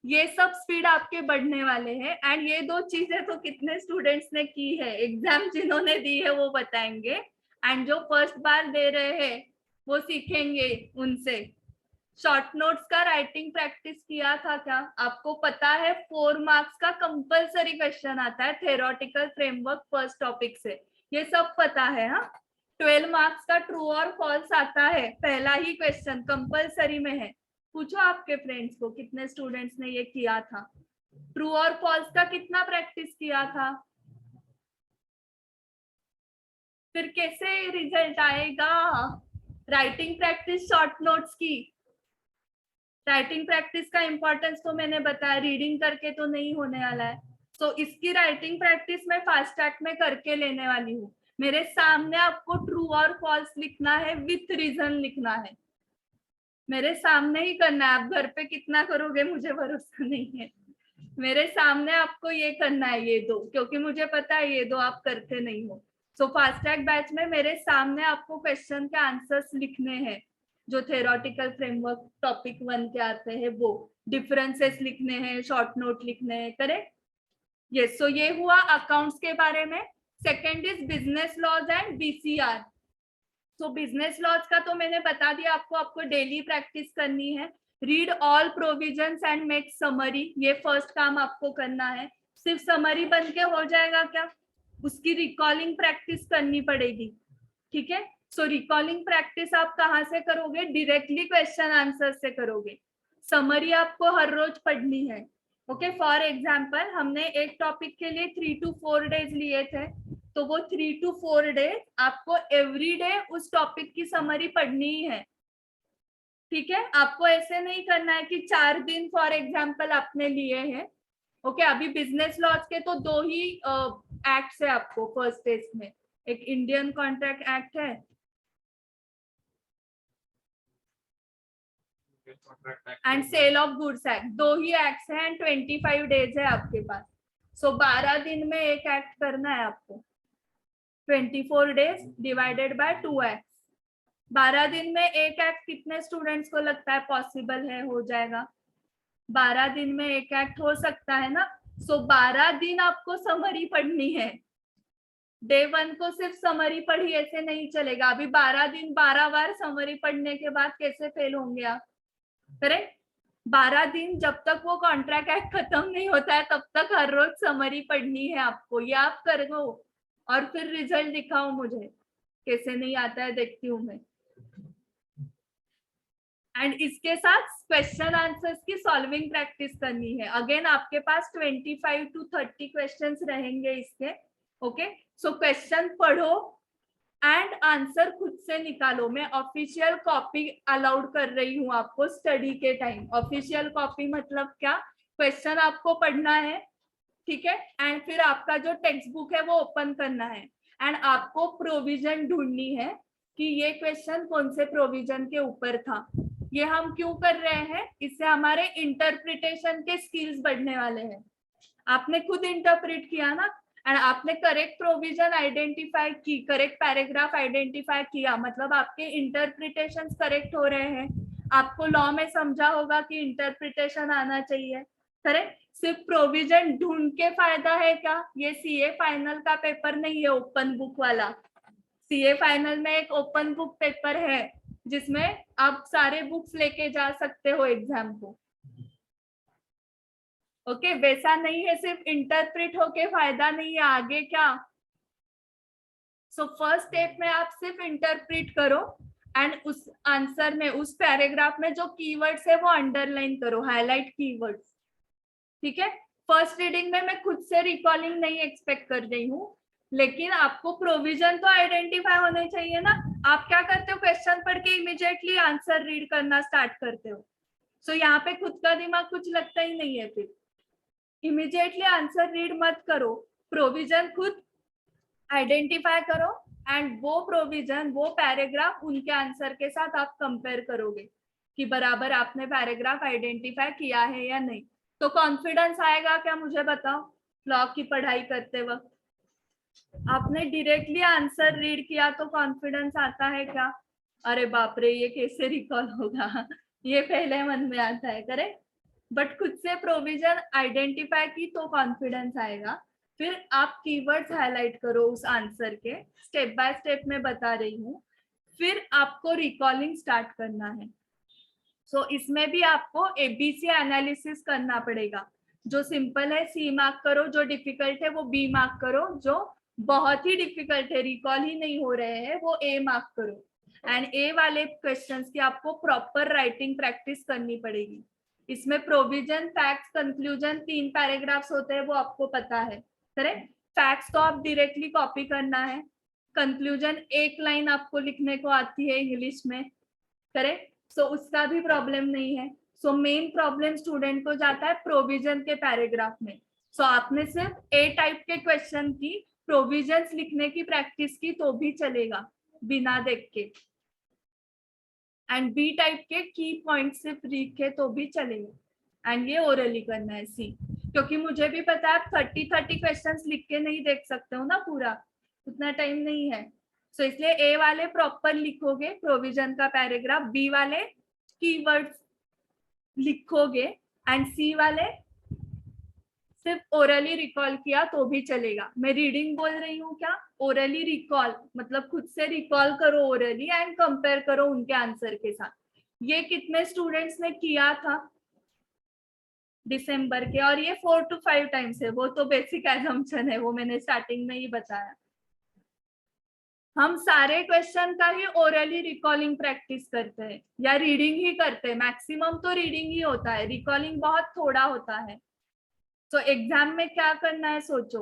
ये सब स्पीड आपके बढ़ने वाले हैं। एंड ये दो चीजें तो कितने स्टूडेंट्स ने की है, एग्जाम जिन्होंने दी है वो बताएंगे, एंड जो फर्स्ट बार दे रहे हैं वो सीखेंगे उनसे। शॉर्ट नोट्स का राइटिंग प्रैक्टिस किया था क्या? आपको पता है 4 मार्क्स का कंपलसरी क्वेश्चन आता है थ्योरेटिकल फ्रेमवर्क फर्स्ट टॉपिक से, ये सब पता है। हाँ, 12 मार्क्स का ट्रू और फॉल्स आता है, पहला ही क्वेश्चन कंपलसरी में है। पूछो आपके फ्रेंड्स को कितने स्टूडेंट्स ने ये किया था, ट्रू और फॉल्स का कितना प्रैक्टिस किया था। फिर कैसे रिजल्ट आएगा? राइटिंग प्रैक्टिस शॉर्ट नोट्स की, राइटिंग प्रैक्टिस का इंपॉर्टेंस तो मैंने बताया, रीडिंग करके तो नहीं होने वाला है। तो इसकी राइटिंग प्रैक्टिस मैं फास्ट ट्रैक में करके लेने वाली हूँ। मेरे सामने आपको ट्रू और फॉल्स लिखना है, विथ रीजन लिखना है, मेरे सामने ही करना है। आप घर पे कितना करोगे मुझे भरोसा नहीं है, मेरे सामने आपको ये करना है, ये दो, क्योंकि मुझे पता है ये दो आप करते नहीं हो। सो फास्ट ट्रैक बैच में मेरे सामने आपको क्वेश्चन के आंसर्स लिखने हैं, जो थ्योरेटिकल फ्रेमवर्क टॉपिक 1 के आते हैं, वो डिफरेंसेस लिखने हैं, शॉर्ट नोट लिखने हैं, करेक्ट। यस, सो ये हुआ अकाउंट्स के बारे में। Second is business laws and BCR. So business laws का तो मैंने बता दिया आपको, आपको डेली प्रैक्टिस करनी है। Read all provisions and make summary, ये फर्स्ट काम आपको करना है। सिर्फ समरी बन के हो जाएगा क्या? उसकी रिकॉलिंग प्रैक्टिस करनी पड़ेगी, ठीक है। सो रिकॉलिंग प्रैक्टिस आप कहाँ से करोगे? डायरेक्टली क्वेश्चन आंसर से करोगे। समरी आपको हर रोज पढ़नी है। ओके, फॉर एग्जाम्पल हमने एक टॉपिक के लिए 3 to 4 डेज लिए थे, तो वो 3 to 4 डेज आपको एवरी डे उस टॉपिक की समरी पढ़नी ही है, ठीक है। आपको ऐसे नहीं करना है कि 4 दिन फॉर एग्जाम्पल आपने लिए हैं। ओके, अभी बिजनेस लॉज के तो 2 ही एक्ट्स है आपको फर्स्ट टेस्ट में, एक इंडियन कॉन्ट्रैक्ट एक्ट है, and sale of goods act, 2 ही एक्ट्स हैं एंड 25 डेज है आपके पास। सो 12 दिन में एक एक्ट करना है आपको, 24 डेज डिवाइडेड बाय 2 एक्ट्स, 12 दिन में एक एक्ट कितने स्टूडेंट्स को लगता है पॉसिबल है, हो जाएगा? 12 दिन में एक एक्ट हो सकता है ना। सो 12 दिन आपको समरी पढ़नी है। डे 1 को सिर्फ समरी पढ़ी ऐसे नहीं चलेगा। अभी 12 दिन 12 बार समरी पढ़ने के बाद कैसे फेल होंगे आप? करेक्ट। 12 दिन जब तक वो कॉन्ट्रैक्ट एक्ट खत्म नहीं होता है तब तक हर रोज समरी पढ़नी है आपको। ये आप करो और फिर रिजल्ट दिखाओ मुझे कैसे नहीं आता है, देखती हूँ मैं। एंड इसके साथ क्वेश्चन आंसर्स की सॉल्विंग प्रैक्टिस करनी है। अगेन आपके पास 25 to 30 क्वेश्चंस रहेंगे इसके। ओके, सो क्वेश्चन पढ़ो एंड आंसर खुद से निकालो। मैं ऑफिशियल कॉपी अलाउड कर रही हूँ आपको स्टडी के टाइम। ऑफिशियल कॉपी मतलब क्या? क्वेश्चन आपको पढ़ना है, ठीक है, एंड फिर आपका जो टेक्स्ट बुक है वो ओपन करना है एंड आपको प्रोविजन ढूंढनी है कि ये क्वेश्चन कौन से प्रोविजन के ऊपर था। ये हम क्यों कर रहे हैं? इससे हमारे इंटरप्रिटेशन के स्किल्स बढ़ने वाले हैं। आपने खुद इंटरप्रेट किया ना एंड आपने करेक्ट प्रोविजन आइडेंटिफाई की, करेक्ट पैराग्राफ आइडेंटिफाई किया, मतलब आपके इंटरप्रिटेशन करेक्ट हो रहे हैं। आपको लॉ में समझा होगा कि इंटरप्रिटेशन आना चाहिए, करेक्ट। सिर्फ प्रोविजन ढूंढ के फायदा है क्या? ये सीए फाइनल का पेपर नहीं है ओपन बुक वाला। सीए फाइनल में एक ओपन बुक पेपर है जिसमें आप सारे बुक्स लेके जा सकते हो एग्जाम को। ओके, वैसा नहीं है सिर्फ इंटरप्रेट होके फायदा नहीं है, आगे क्या? सो फर्स्ट स्टेप में आप सिर्फ इंटरप्रेट करो एंड उस आंसर में, उस पैराग्राफ में जो कीवर्ड्स है वो अंडरलाइन करो, हाईलाइट कीवर्ड्स, ठीक है। फर्स्ट रीडिंग में मैं खुद से रिकॉलिंग नहीं एक्सपेक्ट कर रही हूँ, लेकिन आपको प्रोविजन तो आइडेंटिफाई होने चाहिए ना। आप क्या करते हो? क्वेश्चन पढ़ के इमीडिएटली आंसर रीड करना स्टार्ट करते हो। सो यहाँ पे खुद का दिमाग कुछ लगता ही नहीं है। फिर इमीडिएटली आंसर रीड मत करो, प्रोविजन खुद आइडेंटिफाई करो एंड वो प्रोविजन, वो पैराग्राफ उनके आंसर के साथ आप कंपेयर करोगे कि बराबर आपने पैराग्राफ आइडेंटिफाई किया है या नहीं। तो कॉन्फिडेंस आएगा क्या, मुझे बताओ। लॉ की पढ़ाई करते वक्त आपने डायरेक्टली आंसर रीड किया तो कॉन्फिडेंस आता है क्या? अरे बाप रे, ये कैसे रिकॉल होगा ये पहले मन में आता है, करेक्ट। बट खुद से प्रोविजन आइडेंटिफाई की तो कॉन्फिडेंस आएगा। फिर आप कीवर्ड्स हाईलाइट करो उस आंसर के, स्टेप बाय स्टेप में बता रही हूँ। फिर आपको रिकॉलिंग स्टार्ट करना है। सो इसमें भी आपको एबीसी एनालिसिस करना पड़ेगा। जो सिंपल है सी मार्क करो, जो डिफिकल्ट है वो बी मार्क करो, जो बहुत ही डिफिकल्ट है, रिकॉल ही नहीं हो रहे हैं, वो ए मार्क करो। एंड ए वाले क्वेश्चंस की आपको प्रॉपर राइटिंग प्रैक्टिस करनी पड़ेगी। इसमें प्रोविजन, फैक्ट्स, कंक्लूजन 3 पैराग्राफ्स होते हैं, वो आपको पता है, करेक्ट। फैक्ट्स को आप डायरेक्टली कॉपी करना है। कंक्लूजन एक लाइन आपको लिखने को आती है इंग्लिश में, करेक्ट। सो उसका भी प्रॉब्लम नहीं है। सो मेन प्रॉब्लम स्टूडेंट को जाता है प्रोविजन के पैराग्राफ में। सो आपने सिर्फ ए टाइप के क्वेश्चन की प्रोविजंस लिखने की प्रैक्टिस की तो भी चलेगा बिना देख के, एंड बी टाइप के की पॉइंट सिर्फ लिखे तो भी चलेगा। एंड ये ओरली करना है सी, क्योंकि मुझे भी पता है आप 30 क्वेश्चंस लिख के नहीं देख सकते हो ना पूरा, उतना टाइम नहीं है। सो इसलिए ए वाले प्रॉपर लिखोगे प्रोविजन का पैराग्राफ, बी वाले कीवर्ड्स लिखोगे एंड सी वाले सिर्फ ओरली रिकॉल किया तो भी चलेगा। मैं रीडिंग बोल रही हूँ क्या? ओरली रिकॉल मतलब खुद से रिकॉल करो ओरली एंड कंपेयर करो उनके आंसर के साथ। ये कितने स्टूडेंट्स ने किया था दिसंबर के? और ये 4 to 5 टाइम्स है, वो तो बेसिक एजम्पशन है, वो मैंने स्टार्टिंग में ही बताया। हम सारे क्वेश्चन का ही ओरली रिकॉलिंग प्रैक्टिस करते हैं या रीडिंग ही करते हैं। मैक्सिमम तो रीडिंग ही होता है, रिकॉलिंग बहुत थोड़ा होता है। तो एग्जाम में क्या करना है सोचो,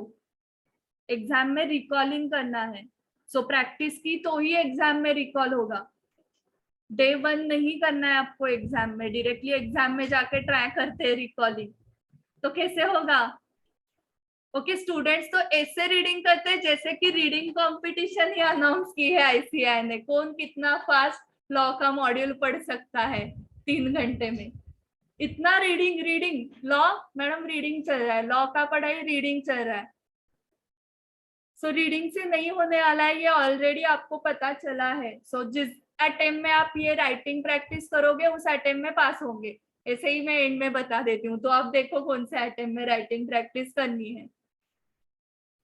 एग्जाम में रिकॉलिंग करना है। सो प्रैक्टिस की तो ही एग्जाम में रिकॉल होगा। डे 1 नहीं करना है आपको एग्जाम में, डायरेक्टली एग्जाम में जाके ट्राई करते हैं रिकॉलिंग, तो कैसे होगा? ओके, स्टूडेंट्स तो ऐसे रीडिंग करते हैं जैसे कि रीडिंग कंपटीशन ही अनाउंस की है आईसीएआई ने, कौन कितना फास्ट लॉ का मॉड्यूल पढ़ सकता है 3 घंटे में। इतना reading reading law, madam reading चल रहा है, लॉ का पढ़ाई रीडिंग चल रहा है। सो रीडिंग से नहीं होने वाला है, ये ऑलरेडी आपको पता चला है। सो जिस अटेम्प्ट में आप ये राइटिंग प्रैक्टिस करोगे उस अटेम्प्ट में पास होंगे, ऐसे ही मैं एंड में बता देती हूँ, तो आप देखो कौन से अटेम्प्ट में राइटिंग प्रैक्टिस करनी है।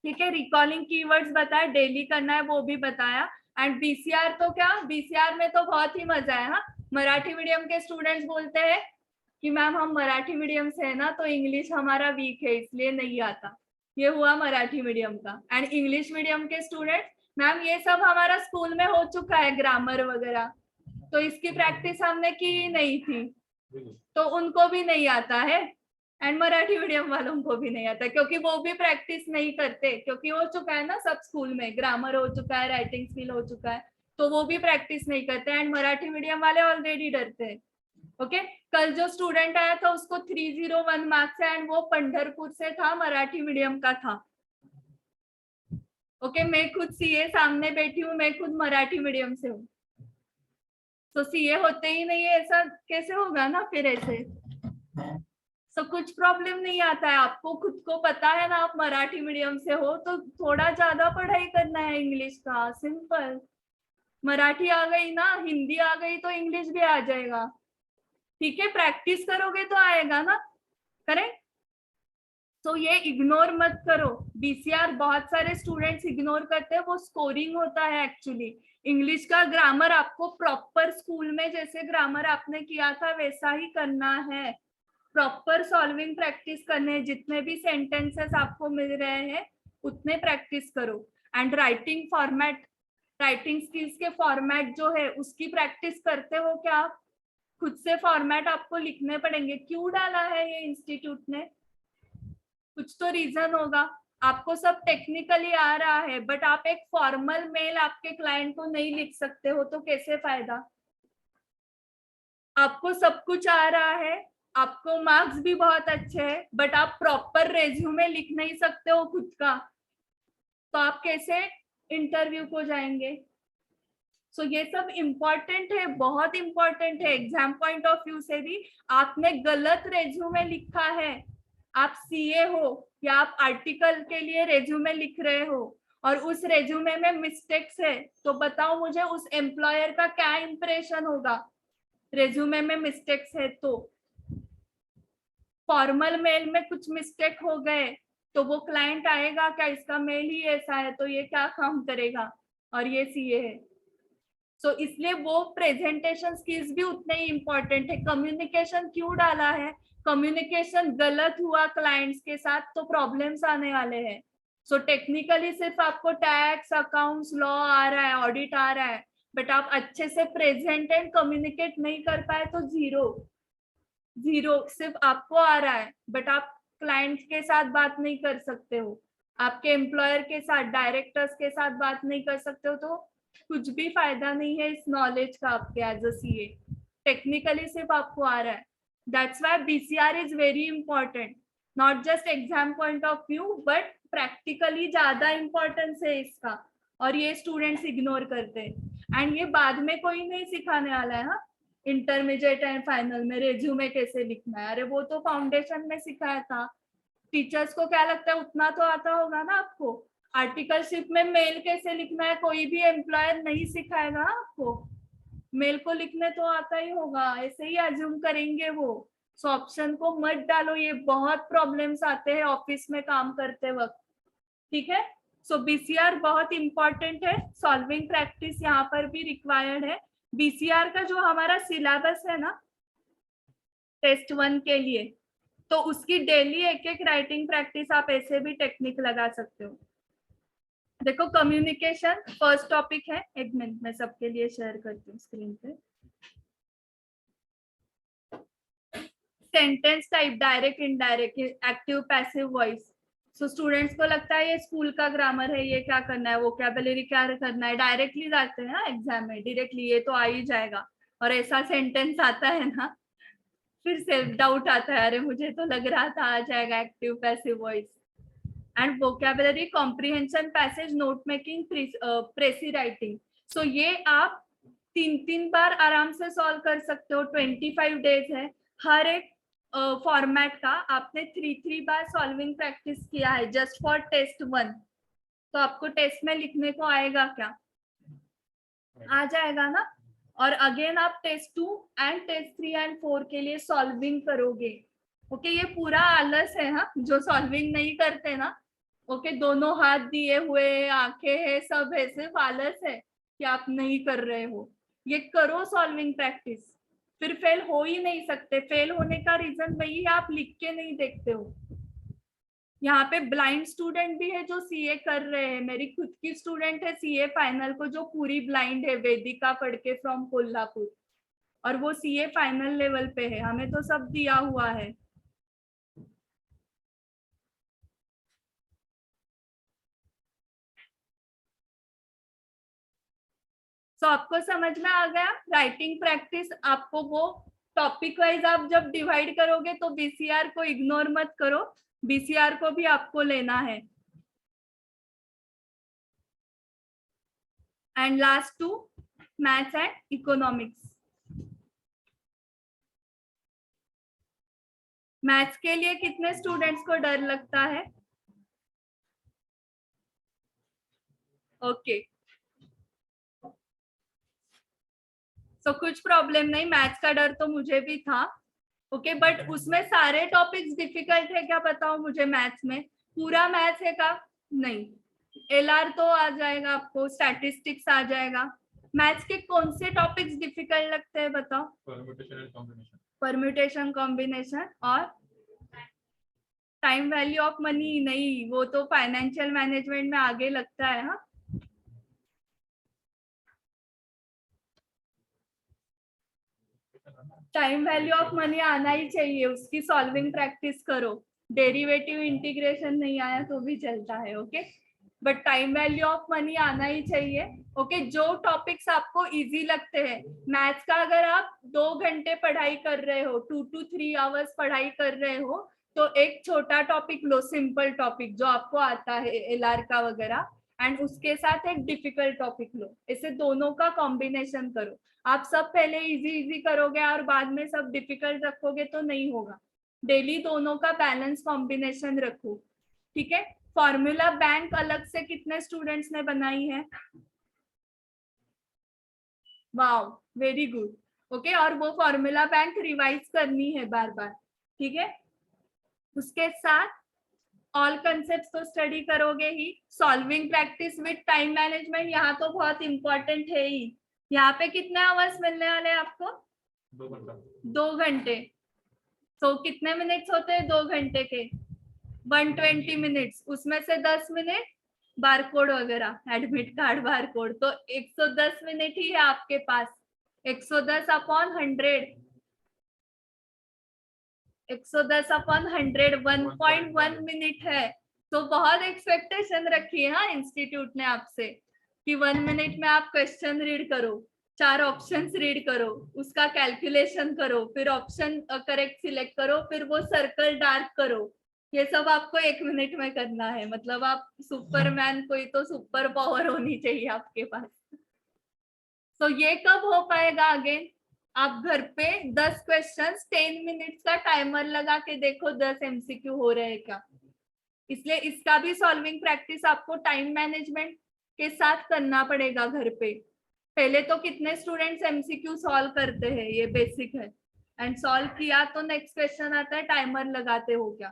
ठीक है, रिकॉलिंग कीवर्ड्स बताया, डेली करना है वो भी बताया। एंड बीसीआर तो क्या, बीसीआर में तो बहुत ही मजा है। हाँ, मराठी मीडियम के स्टूडेंट्स बोलते हैं कि मैम हम मराठी मीडियम से है ना, तो इंग्लिश हमारा वीक है इसलिए नहीं आता। ये हुआ मराठी मीडियम का। एंड इंग्लिश मीडियम के स्टूडेंट, मैम ये सब हमारा स्कूल में हो चुका है, ग्रामर वगैरह, तो इसकी प्रैक्टिस हमने की ही नहीं थी, तो उनको भी नहीं आता है। एंड मराठी मीडियम वालों को भी नहीं आता, क्योंकि वो भी प्रैक्टिस नहीं करते, क्योंकि हो चुका है ना सब स्कूल में, ग्रामर हो चुका है, राइटिंग स्किल हो चुका है, तो वो भी प्रैक्टिस नहीं करते। एंड मराठी मीडियम वाले ऑलरेडी डरते हैं। ओके, कल जो स्टूडेंट आया था उसको 301 मार्क्स है, एंड वो पंढरपुर से था, मराठी मीडियम का था। ओके, मैं खुद सीए सामने बैठी हूँ, मैं खुद मराठी मीडियम से हूँ, तो सीए होते ही नहीं है, ऐसा कैसे होगा ना फिर ऐसे। तो कुछ प्रॉब्लम नहीं आता है, आपको खुद को पता है ना, आप मराठी मीडियम से हो तो थोड़ा ज्यादा पढ़ाई करना है इंग्लिश का, सिंपल। मराठी आ गई ना, हिंदी आ गई तो इंग्लिश भी आ जाएगा। ठीक है, प्रैक्टिस करोगे तो आएगा ना, करेक्ट। तो ये इग्नोर मत करो, बीसीआर बहुत सारे स्टूडेंट्स इग्नोर करते हैं, वो स्कोरिंग होता है एक्चुअली। इंग्लिश का ग्रामर आपको प्रॉपर स्कूल में जैसे ग्रामर आपने किया था वैसा ही करना है, प्रॉपर सॉल्विंग प्रैक्टिस करने, जितने भी सेंटेंसेस आपको मिल रहे हैं उतने प्रैक्टिस करो। And writing format, writing skills के फॉर्मेट जो है उसकी प्रैक्टिस करते हो क्या आप? खुद से फॉर्मेट आपको लिखने पड़ेंगे। क्यों डाला है ये इंस्टीट्यूट ने? कुछ तो रीजन होगा। आपको सब टेक्निकली आ रहा है, बट आप एक फॉर्मल मेल आपके क्लाइंट को नहीं लिख सकते हो, तो कैसे फायदा? आपको सब कुछ आ रहा है, आपको मार्क्स भी बहुत अच्छे हैं, बट आप प्रॉपर रेज्यूमे लिख नहीं सकते हो खुद का, तो आप कैसे इंटरव्यू को जाएंगे? सो ये सब इम्पोर्टेंट है, बहुत इम्पोर्टेंट है एग्जाम पॉइंट ऑफ व्यू से भी। आपने गलत रेज्यूमे लिखा है, आप सीए हो या आप आर्टिकल के लिए रेज्यूमे लिख रहे हो और उस रेज्यूमे में मिस्टेक्स है, तो बताओ मुझे उस एम्प्लॉयर का क्या इंप्रेशन होगा? रेज्यूमे में मिस्टेक्स है तो फॉर्मल मेल में कुछ मिस्टेक हो गए तो वो क्लाइंट आएगा क्या, इसका मेल ही ऐसा है तो ये क्या काम करेगा, और ये सीए है। सो इसलिए वो प्रेजेंटेशन स्किल्स भी उतने ही इंपॉर्टेंट है। कम्युनिकेशन क्यों डाला है? कम्युनिकेशन गलत हुआ क्लाइंट्स के साथ तो प्रॉब्लम्स आने वाले हैं। सो टेक्निकली सिर्फ आपको टैक्स, अकाउंट्स, लॉ आ रहा है, ऑडिट आ रहा है, बट आप अच्छे से प्रेजेंट एंड कम्युनिकेट नहीं कर पाए तो जीरो, जीरो सिर्फ आपको आ रहा है, बट आप क्लाइंट्स के साथ बात नहीं कर सकते हो, आपके एम्प्लॉयर के साथ, डायरेक्टर्स के साथ बात नहीं कर सकते हो, तो कुछ भी फायदा नहीं है इस नॉलेज का आपके एज अ सीए। टेक्निकली सिर्फ आपको आ रहा है। That's why BCR is very important, not just exam point of view, but practically ज्यादा इंपॉर्टेंस है इसका, और ये स्टूडेंट्स इग्नोर करते हैं। एंड ये बाद में कोई नहीं सिखाने वाला है। हाँ, इंटरमीडिएट एंड फाइनल में रेज्यूमे कैसे लिखना है, अरे वो तो फाउंडेशन में सिखाया था। टीचर्स को क्या लगता है उतना तो आता होगा ना आपको। आर्टिकलशिप में मेल कैसे लिखना है कोई भी एम्प्लॉयर नहीं सिखाएगा आपको, मेल को लिखने तो आता ही होगा, ऐसे ही अज्यूम करेंगे वो। सो ऑप्शन को मत डालो, ये बहुत प्रॉब्लम्स आते हैं ऑफिस में काम करते वक्त। ठीक है, सो बीसीआर बहुत इंपॉर्टेंट है, सॉल्विंग प्रैक्टिस यहाँ पर भी रिक्वायर्ड है। बीसीआर का जो हमारा सिलेबस है ना टेस्ट 1 के लिए, तो उसकी डेली एक एक राइटिंग प्रैक्टिस आप ऐसे भी टेक्निक लगा सकते हो। देखो, कम्युनिकेशन फर्स्ट टॉपिक है, एक मिनट में सबके लिए शेयर करती हूँ स्क्रीन पे। Sentence type, direct, indirect, active, passive voice. So students को लगता है ये स्कूल का ग्रामर है, ये क्या करना है, वोकैबुलरी क्या करना है, डायरेक्टली जाते हैं ना एग्जाम में, डायरेक्टली ये तो आ ही जाएगा, और ऐसा सेंटेंस आता है ना, फिर सेल्फ डाउट आता है, अरे मुझे तो लग रहा था आ जाएगा, active, passive voice. And vocabulary, comprehension, passage, note making, precis writing. So ये आप 3 बार आराम से सॉल्व कर सकते हो, 25 डेज है हर एक फॉर्मेट का। आपने 3 बार सॉल्विंग प्रैक्टिस किया है जस्ट फॉर टेस्ट 1, तो आपको टेस्ट में लिखने को आएगा क्या? आ जाएगा ना। और अगेन आप टेस्ट 2 एंड टेस्ट 3 एंड 4 के लिए सॉल्विंग करोगे। ओके, ये पूरा आलस है, हाँ, जो सॉल्विंग नहीं करते ना। ओके, दोनों हाथ दिए हुए, आंखें है, सब है, सिर्फ आलस है कि आप नहीं कर रहे हो। ये करो सॉल्विंग प्रैक्टिस, फिर फेल हो ही नहीं सकते। फेल होने का रीजन वही है, आप लिख के नहीं देखते हो। यहाँ पे ब्लाइंड स्टूडेंट भी है जो सीए कर रहे हैं। मेरी खुद की स्टूडेंट है सीए फाइनल को, जो पूरी ब्लाइंड है, वेदिका पढ़ के फ्रॉम कोल्हापुर, और वो सीए फाइनल लेवल पे है। हमें तो सब दिया हुआ है। तो आपको समझ में आ गया। राइटिंग प्रैक्टिस आपको वो टॉपिक वाइज आप जब डिवाइड करोगे तो बीसीआर को इग्नोर मत करो, बीसीआर को भी आपको लेना है। And last 2 maths and economics. Maths के लिए कितने स्टूडेंट्स को डर लगता है? ओके, तो कुछ प्रॉब्लम नहीं, मैथ्स का डर तो मुझे भी था। ओके, बट उसमें सारे टॉपिक्स डिफिकल्ट है क्या, बताओ मुझे। मैथ्स में पूरा मैथ्स है का? नहीं। एलआर तो आ जाएगा आपको, स्टैटिस्टिक्स आ जाएगा। मैथ्स के कौन से टॉपिक्स डिफिकल्ट लगते हैं बताओ? परम्यूटेशन कॉम्बिनेशन और टाइम वैल्यू ऑफ मनी। नहीं, वो तो फाइनेंशियल मैनेजमेंट में आगे लगता है। हाँ, टाइम वैल्यू ऑफ मनी आना ही चाहिए, उसकी सॉल्विंग प्रैक्टिस करो। डेरिवेटिव इंटीग्रेशन नहीं आया तो भी चलता है। Okay, but time value of money आना ही चाहिए। ओके, जो टॉपिक्स आपको इजी लगते हैं। मैथ्स का अगर आप 2 घंटे पढ़ाई कर रहे हो, 2 to 3 hours पढ़ाई कर रहे हो, तो एक छोटा टॉपिक लो, सिंपल टॉपिक जो आपको आता है, एलआर का वगैरह, एंड उसके साथ एक डिफिकल्ट टॉपिक लो। इसे दोनों का कॉम्बिनेशन करो। आप सब पहले इजी इजी करोगे और बाद में सब डिफिकल्ट रखोगे तो नहीं होगा। डेली दोनों का बैलेंस कॉम्बिनेशन रखो। ठीक है। फॉर्मूला बैंक अलग से कितने स्टूडेंट्स ने बनाई है? Wow, very good. ओके, और वो फॉर्मूला बैंक रिवाइज करनी है बार बार। ठीक है। उसके साथ ऑल कंसेप्ट तो स्टडी करोगे ही। Solving practice with time management यहाँ तो बहुत इंपॉर्टेंट है ही। यहाँ पे कितने आवर्स मिलने वाले हैं आपको? 2 घंटे। तो कितने मिनट्स होते हैं 2 घंटे के? 120 मिनट्स। उसमें से 10 मिनट बारकोड वगैरह, एडमिट कार्ड बारकोड, तो 110 मिनट ही है आपके पास। 110 अपॉन 100, 110 अपॉन 100, 1.1 मिनट है। तो बहुत एक्सपेक्टेशन रखी है हाँ इंस्टीट्यूट ने आपसे कि 1 मिनट में आप क्वेश्चन रीड करो, 4 ऑप्शंस रीड करो, उसका कैलकुलेशन करो, फिर ऑप्शन करेक्ट सिलेक्ट करो, फिर वो सर्कल डार्क करो। ये सब आपको 1 मिनट में करना है। मतलब आप सुपरमैन, कोई तो सुपर पावर होनी चाहिए आपके पास। तो ये कब हो पाएगा अगेन? आप घर पे 10 क्वेश्चंस 10 मिनट्स का टाइमर लगा के देखो 10 एमसीक्यू हो रहे हैं क्या। इसलिए इसका भी सॉल्विंग प्रैक्टिस आपको टाइम मैनेजमेंट के साथ करना पड़ेगा घर पे। पहले तो कितने स्टूडेंट्स एमसीक्यू सॉल्व करते हैं, ये बेसिक है। एंड सॉल्व किया तो नेक्स्ट क्वेश्चन आता है, टाइमर लगाते हो क्या।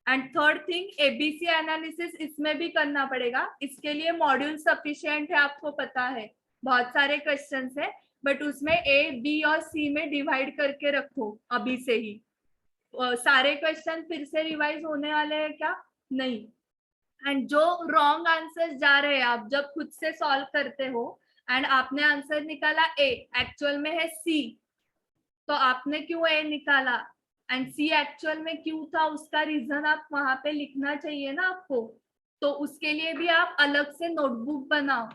And third thing, ABC analysis इसमें भी करना पड़ेगा। इसके लिए मॉड्यूल सफिशिएंट है, आपको पता है, बहुत सारे क्वेश्चंस है, बट उसमें ए बी और सी में डिवाइड करके रखो अभी से ही। सारे क्वेश्चन फिर से रिवाइज होने वाले हैं क्या? नहीं। एंड जो रॉन्ग आंसर जा रहे हैं, आप जब खुद से सॉल्व करते हो एंड आपने आंसर निकाला ए, एक्चुअल में है सी, तो आपने क्यों ए निकाला एंड सी एक्चुअल में क्यों था, उसका रीजन आप वहां पे लिखना चाहिए ना आपको। तो उसके लिए भी आप अलग से नोटबुक बनाओ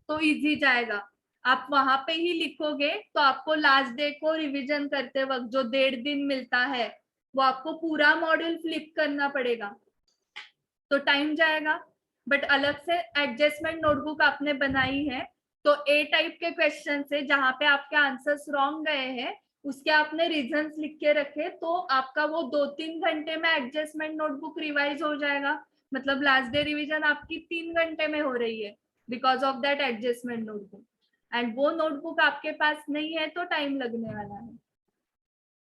तो इजी जाएगा। आप वहां पे ही लिखोगे तो आपको लास्ट डे को रिवीजन करते वक्त जो 1.5 दिन मिलता है, वो आपको पूरा मॉड्यूल फ्लिप करना पड़ेगा, तो टाइम जाएगा। बट अलग से एडजस्टमेंट नोटबुक आपने बनाई है, तो ए टाइप के क्वेश्चन से जहां पे आपके आंसर्स रॉन्ग गए हैं, उसके आपने रीजंस लिख के रखे, तो आपका वो 2-3 घंटे में एडजस्टमेंट नोटबुक रिवाइज हो जाएगा। मतलब लास्ट डे रिवीजन आपकी 3 घंटे में हो रही है because of that adjustment notebook. And वो नोटबुक आपके पास नहीं है तो टाइम लगने वाला है।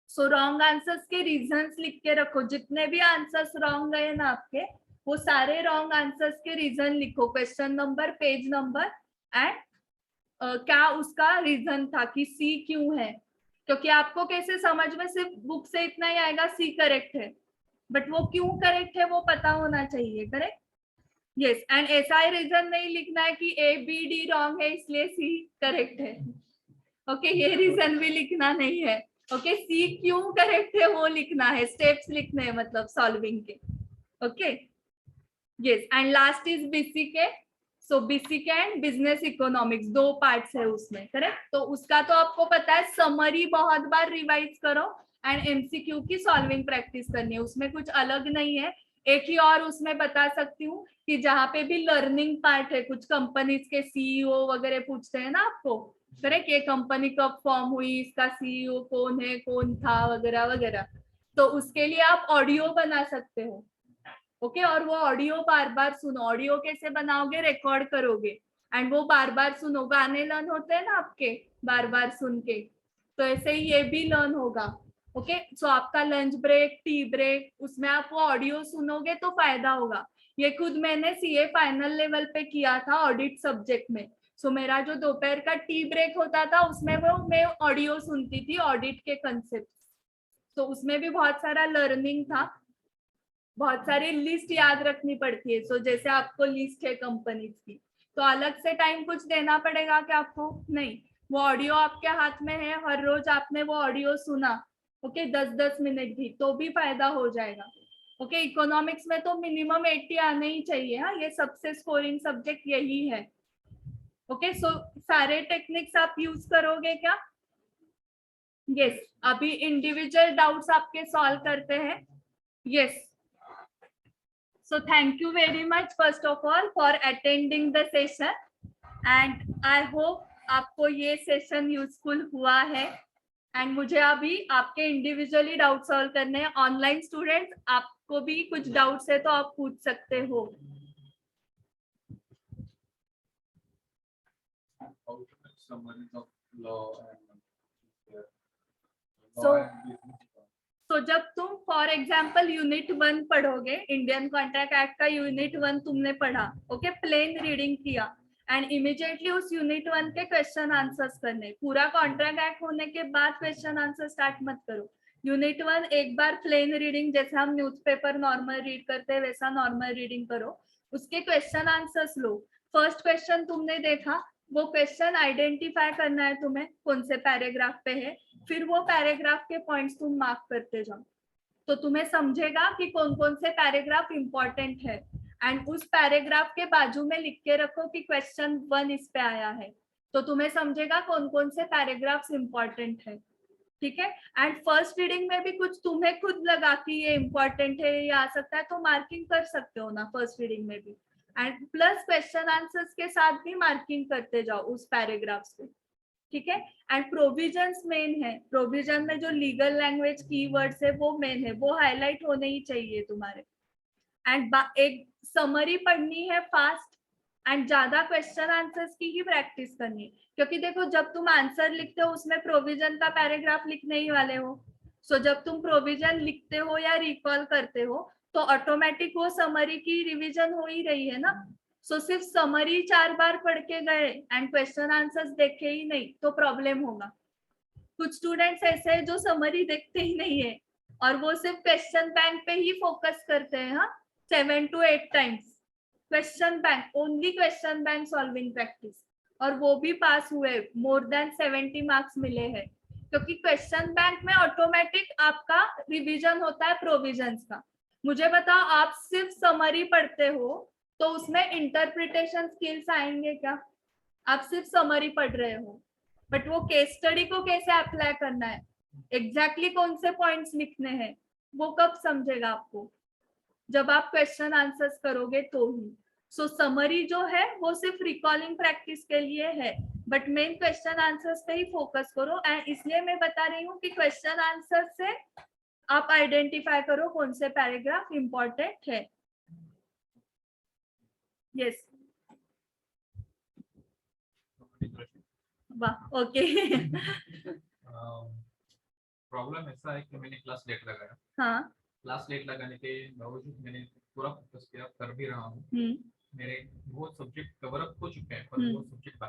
सो रॉन्ग आंसर्स के रीजंस लिख के रखो, जितने भी आंसर्स रॉन्ग गए ना आपके, वो सारे रॉन्ग आंसर्स के रीजन लिखो, question number, page number and क्या उसका रीजन था कि सी क्यों है। क्योंकि आपको कैसे समझ में सिर्फ बुक से इतना ही आएगा सी करेक्ट है, बट वो क्यों करेक्ट है वो पता होना चाहिए। Correct, yes. एंड ऐसा ही रीजन नहीं लिखना है कि ए बी डी रॉन्ग है इसलिए सी करेक्ट है। ओके, ये रीजन भी लिखना नहीं है। ओके, सी क्यों करेक्ट है वो लिखना है, स्टेप्स लिखने हैं मतलब सॉल्विंग के। Okay, yes. And last is BCK. So BCK and business economics, दो पार्ट्स है उसमें। करेक्ट, तो उसका तो आपको पता है, समरी बहुत बार रिवाइज करो एंड एमसीक्यू की सॉल्विंग प्रैक्टिस करनी है, उसमें कुछ अलग नहीं है। एक ही और उसमें बता सकती हूँ कि जहाँ पे भी लर्निंग पार्ट है, कुछ कंपनीज के सीईओ वगैरह पूछते हैं ना आपको, करेक्ट, ये कंपनी कब फॉर्म हुई, इसका सीईओ कौन है, कौन था, वगैरह वगैरह, तो उसके लिए आप ऑडियो बना सकते हो। ओके, और वो ऑडियो बार बार सुनो। ऑडियो कैसे बनाओगे, रिकॉर्ड करोगे एंड वो बार बार सुनो। गाने लर्न होते हैं ना आपके बार बार सुन के, तो ऐसे ही ये भी लर्न होगा। ओके, सो आपका लंच ब्रेक, टी ब्रेक, उसमें आप वो ऑडियो सुनोगे तो फायदा होगा। ये खुद मैंने सीए फाइनल लेवल पे किया था ऑडिट सब्जेक्ट में। सो मेरा जो दोपहर का टी ब्रेक होता था उसमें वो मैं ऑडियो सुनती थी ऑडिट के कंसेप्ट, तो उसमें भी बहुत सारा लर्निंग था। बहुत सारी लिस्ट याद रखनी पड़ती है। सो जैसे आपको लिस्ट है कंपनीज की, तो अलग से टाइम कुछ देना पड़ेगा क्या आपको? नहीं, वो ऑडियो आपके हाथ में है, हर रोज आपने वो ऑडियो सुना, ओके, 10-10 मिनट भी, तो भी फायदा हो जाएगा। ओके, इकोनॉमिक्स में तो मिनिमम 80 आने ही चाहिए। हाँ, ये सबसे स्कोरिंग सब्जेक्ट यही है। ओके, सो सारे टेक्निक्स आप यूज करोगे क्या? यस, अभी इंडिविजुअल डाउट्स आपके सॉल्व करते हैं। Yes, so thank you very much first of all for attending the session and I hope आपको ये सेशन यूजफुल हुआ है। एंड मुझे अभी आपके इंडिविजुअली डाउट सॉल्व करने हैं। ऑनलाइन स्टूडेंट्स, आपको भी कुछ डाउट्स है तो आप पूछ सकते हो। तो जब तुम फॉर एग्जाम्पल यूनिट 1 पढ़ोगे, इंडियन कॉन्ट्रैक्ट एक्ट का यूनिट 1 तुमने पढ़ा, ओके, प्लेन रीडिंग किया एंड इमीडिएटली उस यूनिट 1 के क्वेश्चन आंसर्स करने। पूरा कॉन्ट्रैक्ट एक्ट होने के बाद क्वेश्चन आंसर स्टार्ट मत करो। यूनिट 1 एक बार प्लेन रीडिंग, जैसे हम न्यूज़पेपर नॉर्मल रीड करते हैं वैसा नॉर्मल रीडिंग करो, उसके क्वेश्चन आंसर्स लो। फर्स्ट क्वेश्चन तुमने देखा, वो क्वेश्चन आइडेंटिफाई करना है तुम्हें कौन से पैराग्राफ पे है, फिर वो पैराग्राफ के पॉइंट्स तुम मार्क करते जाओ, तो तुम्हें समझेगा कि कौन कौन से पैराग्राफ इंपॉर्टेंट है। एंड उस पैराग्राफ के बाजू में लिख के रखो कि क्वेश्चन 1 इस पे आया है, तो तुम्हें समझेगा कौन कौन से पैराग्राफ्स इंपॉर्टेंट है। ठीक है, एंड फर्स्ट रीडिंग में भी कुछ तुम्हें खुद लगा कि ये इंपॉर्टेंट है, ये आ सकता है, तो मार्किंग कर सकते हो ना फर्स्ट रीडिंग में भी। एंड प्लस क्वेश्चन आंसर्स के साथ भी मार्किंग करते जाओ उस पैराग्राफ्स पे। ठीक है, एंड प्रोविजंस मेन है। प्रोविजन में जो लीगल लैंग्वेज कीवर्ड्स है वो मेन है, वो हाईलाइट होने ही चाहिए तुम्हारे। एंड एक समरी पढ़नी है फास्ट, एंड ज्यादा क्वेश्चन आंसर्स की ही प्रैक्टिस करनी है। क्योंकि देखो, जब तुम आंसर लिखते हो उसमें प्रोविजन का पैराग्राफ लिखने ही वाले हो। सो जब तुम प्रोविजन लिखते हो या रिकॉल करते हो तो ऑटोमेटिक वो समरी की रिवीजन हो ही रही है ना। सो सिर्फ समरी 4 बार पढ़ के गए एंड क्वेश्चन आंसर्स देखे ही नहीं तो प्रॉब्लम होगा। कुछ स्टूडेंट्स ऐसे हैं जो समरी देखते ही नहीं है और वो सिर्फ क्वेश्चन बैंक पे ही फोकस करते हैं। हाँ, 7 to 8 times question bank, only question bank solving practice, और वो भी पास हुए, मोर देन 70 मार्क्स मिले हैं। क्योंकि क्वेश्चन बैंक में ऑटोमेटिक आपका रिवीजन होता है प्रोविजंस का। मुझे बताओ, आप सिर्फ समरी पढ़ते हो तो उसमें इंटरप्रिटेशन स्किल्स आएंगे क्या? आप सिर्फ समरी पढ़ रहे हो, बट वो केस स्टडी को कैसे अप्लाई करना है, एग्जैक्टली कौन से पॉइंट्स लिखने हैं, वो कब समझेगा आपको? जब आप क्वेश्चन आंसर्स करोगे तो ही। सो समरी जो है वो सिर्फ रिकॉलिंग प्रैक्टिस के लिए है, बट मेन क्वेश्चन आंसर्स पे ही फोकस करो। एंड इसलिए मैं बता रही हूँ कि क्वेश्चन आंसर से आप आइडेंटिफाई करो कौन से पैराग्राफ इंपॉर्टेंट है। यस, वाह ओके प्रॉब्लम ऐसा है कि मैंने क्लास लेट लगाया। हाँ क्लास लेट लगाने के बावजूद मैंने पूरा फोकस किया, कर भी रहा हूँ। मेरे बहुत सब्जेक्ट कवर अप हो चुके हैं, पर हम्म। वो सब्जेक्ट